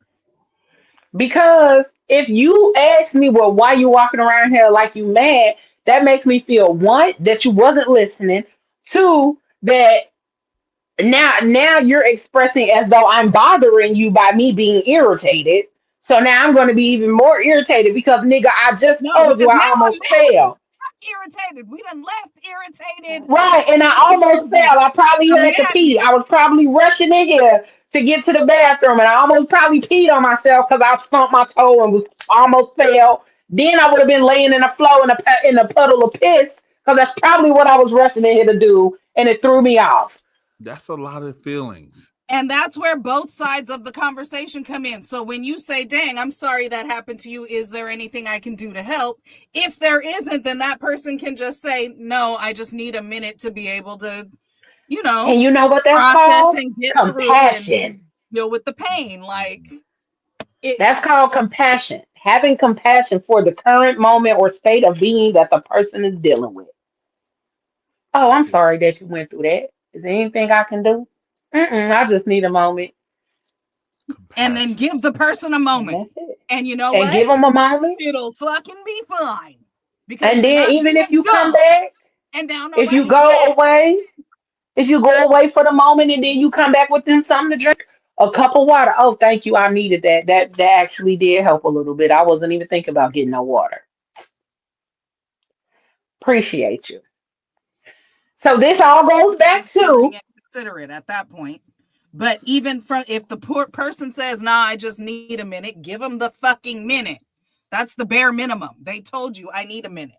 because if you ask me, well, why you walking around here like you mad, that makes me feel one, that you wasn't listening. Two, that now you're expressing as though I'm bothering you by me being irritated. So now I'm going to be even more irritated because nigga, I just No, told you because now I I'm almost mad. fell. Irritated. We done left irritated Right, and I almost emoji fell. I probably to had to pee. madness. I was probably rushing in here to get to the bathroom, and I almost probably peed on myself because I stumped my toe and was almost fell. then I would have been laying in a flow in a puddle of piss because that's probably what I was rushing in here to do, and it threw me off. That's a lot of feelings. And that's where both sides of the conversation come in. So when you say, dang, I'm sorry that happened to you, is there anything I can do to help? If there isn't, then that person can just say, no, I just need a minute to be able to, And you know what that's process called? and get Compassion. through and deal with the pain. That's called compassion. Having compassion for the current moment or state of being that the person is dealing with. Oh, I'm sorry that you went through that. Is there anything I can do? I just need a moment. And then give the person a moment. And that's it. And you know And what? give them a moment. It'll fucking be fine. Because And then even if you come back, and now if you nobody's go mad. away for the moment and then you come back with them something to drink, a cup of water. Oh, thank you. I needed that. That actually did help a little bit. I wasn't even thinking about getting no water. Appreciate you. So this all goes back to consider it at that point. But even if the poor person says, nah, I just need a minute, give them the fucking minute. That's the bare minimum. They told you I need a minute.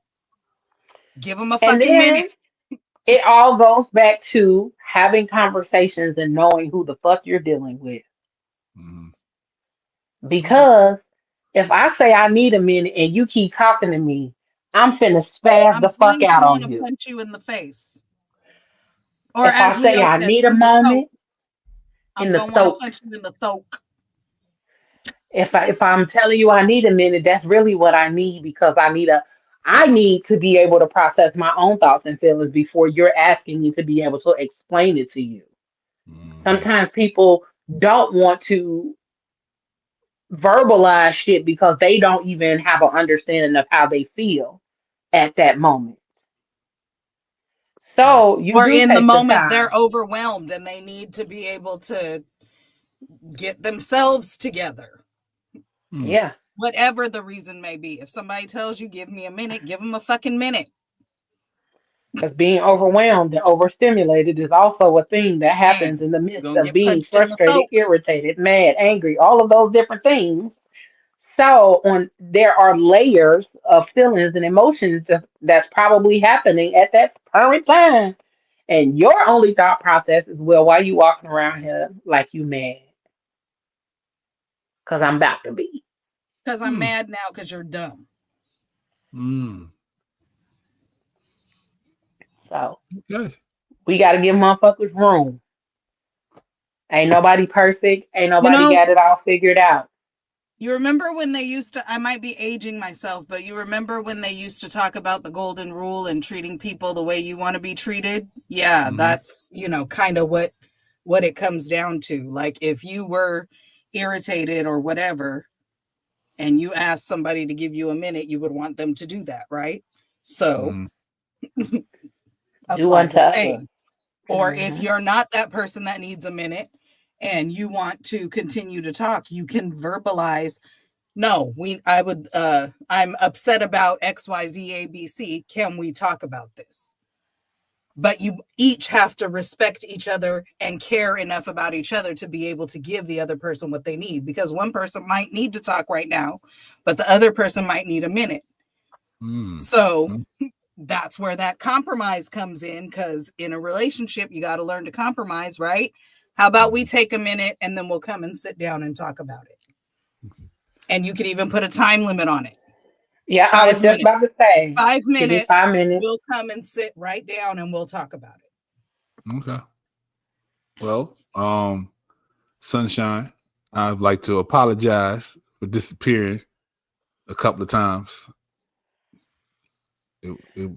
Give them a fucking minute. It all goes back to having conversations and knowing who the fuck you're dealing with. Mm-hmm. Because if I say I need a minute and you keep talking to me, I'm finna spaz the fuck out on you. Punch you in the face. Or if I say I need a moment, I'm gonna want to punch you in the throat. If I'm telling you I need a minute, that's really what I need because I need to be able to process my own thoughts and feelings before you're asking me to be able to explain it to you. Mm-hmm. Sometimes people don't want to verbalize shit because they don't even have an understanding of how they feel at that moment. So in the moment they're overwhelmed and they need to be able to get themselves together. Yeah. Whatever the reason may be. If somebody tells you give me a minute, give them a fucking minute. Because being overwhelmed and overstimulated is also a thing that happens in the midst of being frustrated, irritated, mad, angry, all of those different things. So there are layers of feelings and emotions that's probably happening at that current time. And your only thought process is, well, why are you walking around here like you mad? Because I'm about to be. Because I'm mad now because you're dumb. So we got to give motherfuckers room. Ain't nobody perfect. Ain't nobody got it all figured out. You remember when they used to, I might be aging myself, but you remember when they used to talk about the golden rule and treating people the way you want to be treated? Yeah, that's, kind of what it comes down to. Like if you were irritated or whatever, and you asked somebody to give you a minute, you would want them to do that, right? So apply the same. Or if you're not that person that needs a minute and you want to continue to talk, you can verbalize, no, I'm upset about XYZ ABC. Can we talk about this? But you each have to respect each other and care enough about each other to be able to give the other person what they need, because one person might need to talk right now, but the other person might need a minute. So that's where that compromise comes in, because in a relationship, you got to learn to compromise, right? How about we take a minute and then we'll come and sit down and talk about it. And you could even put a time limit on it. Yeah, I was just about to say 5 minutes. 5 minutes. We'll come and sit right down and we'll talk about it. Okay. Well, Sunshine, I'd like to apologize for disappearing a couple of times.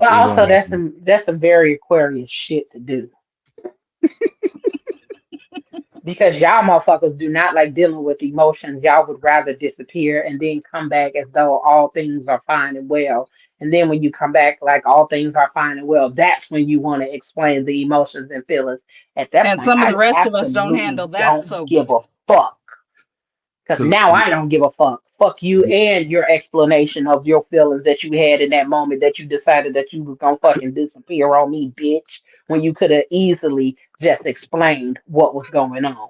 Also, that's some very Aquarius shit to do. Because y'all motherfuckers do not like dealing with emotions. Y'all would rather disappear and then come back as though all things are fine and well. And then when you come back like all things are fine and well, that's when you want to explain the emotions and feelings. At that point, some of the rest of us don't handle that. So give a fuck. Because now I don't give a fuck. Fuck you and your explanation of your feelings that you had in that moment that you decided that you was gonna fucking disappear on me, bitch. When you could have easily just explained what was going on.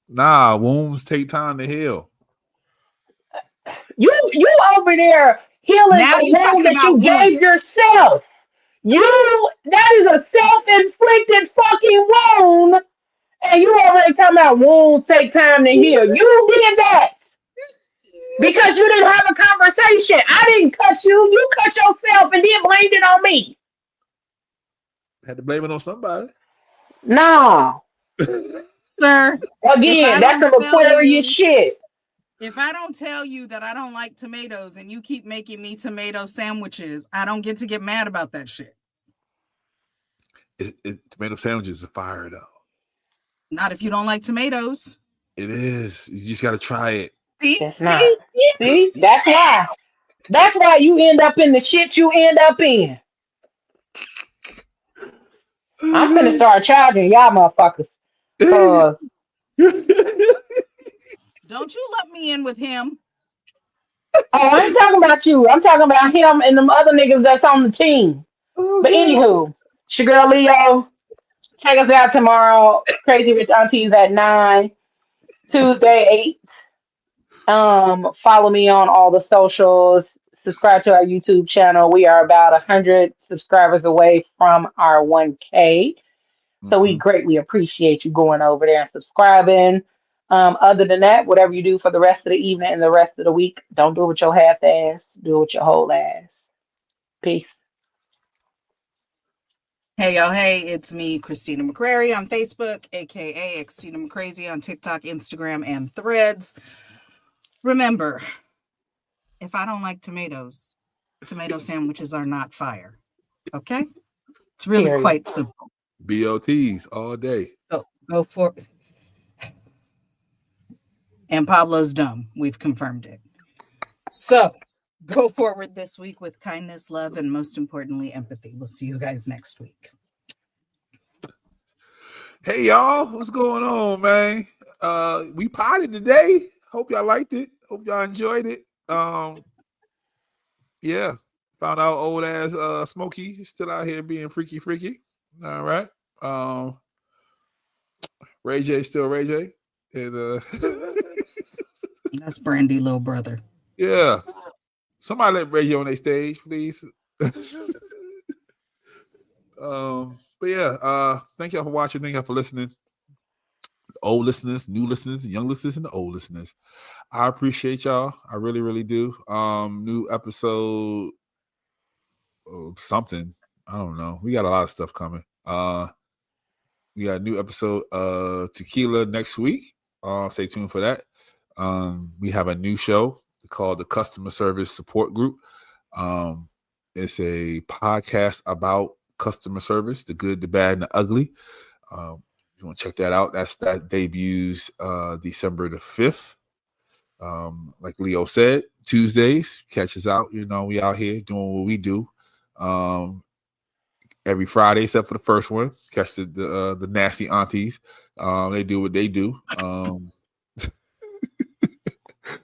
Nah, wounds take time to heal. You over there healing Now a you wound talking that you about gave wound. yourself. That is a self-inflicted fucking wound. And you already talking about wounds take time to heal. You did that because you didn't have a conversation. I didn't cut you. You cut yourself and then blamed it on me. Had to blame it on somebody. Nah. Sir, if Again, I that's don't some tell Aquarius you, shit. if I don't tell you that I don't like tomatoes and you keep making me tomato sandwiches, I don't get to get mad about that shit. Tomato sandwiches are fire though. Not if you don't like tomatoes. It is. You just got to try it. See? It's not. See, that's why. That's why you end up in the shit you end up in. I'm finna start charging y'all motherfuckers. Cause Don't you let me in with him. I ain't talking about you. I'm talking about him and them other niggas that's on the team. Oh, But God. anywho, it's your girl Leo. Check us out tomorrow. Crazy Rich Aunties at 9. Tuesday 8. Follow me on all the socials. Subscribe to our YouTube channel. We are about 100 subscribers away from our 1K. So we greatly appreciate you going over there and subscribing. Other than that, whatever you do for the rest of the evening and the rest of the week, don't do it with your half ass. Do it with your whole ass. Peace. Hey, yo, hey, it's me, Christina McCrary on Facebook, aka Xtina McCrazy on TikTok, Instagram, and Threads. Remember, if I don't like tomatoes, tomato sandwiches are not fire. Okay? It's really Period. quite simple. BLTs all day. Go for it. And Pablo's dumb. We've confirmed it. So go forward this week with kindness, love, and most importantly, empathy. We'll see you guys next week. Hey y'all, what's going on, man? We potted today. Hope y'all liked it. Hope y'all enjoyed it. Yeah. Found out old ass Smokey is still out here being freaky. All right. Ray J still Ray J. And That's Brandy, little brother. yeah. Somebody let Ray J on their stage, please. But yeah, thank y'all for watching. Thank y'all for listening. Old listeners, new listeners, young listeners, and the old listeners. I appreciate y'all. I really, really do. New episode of something. I don't know. We got a lot of stuff coming. We got a new episode of Tequila next week. Stay tuned for that. We have a new show called the Customer Service Support Group. It's a podcast about customer service, the good, the bad, and the ugly. You want to check that out. That debuts December the 5th. Like Leo said, Tuesdays, catch us out. You know, we out here doing what we do. Every Friday, except for the first one. Catch the nasty aunties. They do what they do.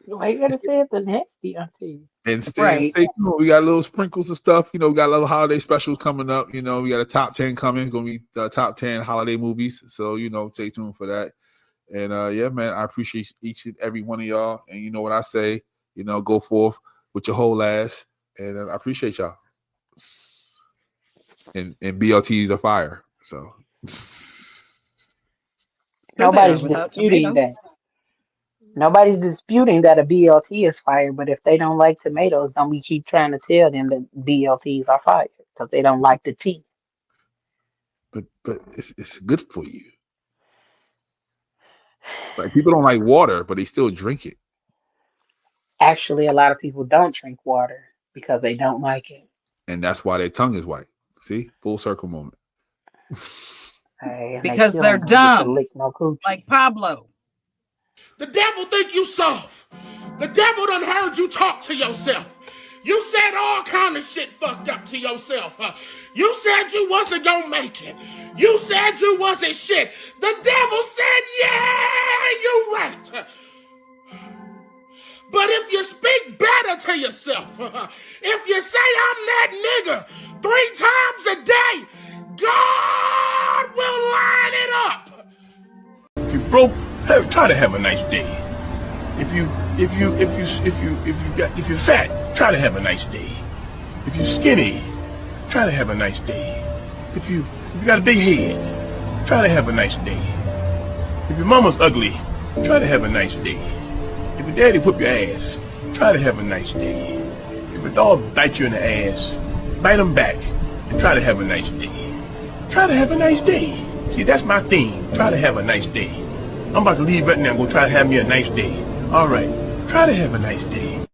Why you gotta say it the nasty auntie? And stay tuned. We got little sprinkles and stuff. You know, we got a little holiday specials coming up. You know, we got a top 10 coming. It's gonna be the top 10 holiday movies. So, you know, stay tuned for that. And yeah, man, I appreciate each and every one of y'all. And you know what I say, you know, go forth with your whole ass. And I appreciate y'all. And BLTs are fire. So nobody's disputing that. Nobody's disputing that a BLT is fire, but if they don't like tomatoes, don't we keep trying to tell them that BLTs are fire because they don't like the tea. But it's good for you. Like people don't like water, but they still drink it. Actually, a lot of people don't drink water because they don't like it. And that's why their tongue is white. See? Full circle moment. Hey, because they're dumb. No like Pablo. The devil think you soft. The devil done heard you talk to yourself. You said all kind of shit fucked up to yourself. You said you wasn't gonna make it. You said you wasn't shit. The devil said, yeah, you right. But if you speak better to yourself, if you say I'm that nigga 3 times a day, God will line it up. If you broke, try to have a nice day. If you're fat, try to have a nice day. If you're skinny, try to have a nice day. If you got a big head, try to have a nice day. If your mama's ugly, try to have a nice day. If your daddy whoop your ass, try to have a nice day. If a dog bites you in the ass, bite him back and try to have a nice day. Try to have a nice day. See, that's my theme. Try to have a nice day. I'm about to leave right now and go try to have me a nice day. All right. Try to have a nice day.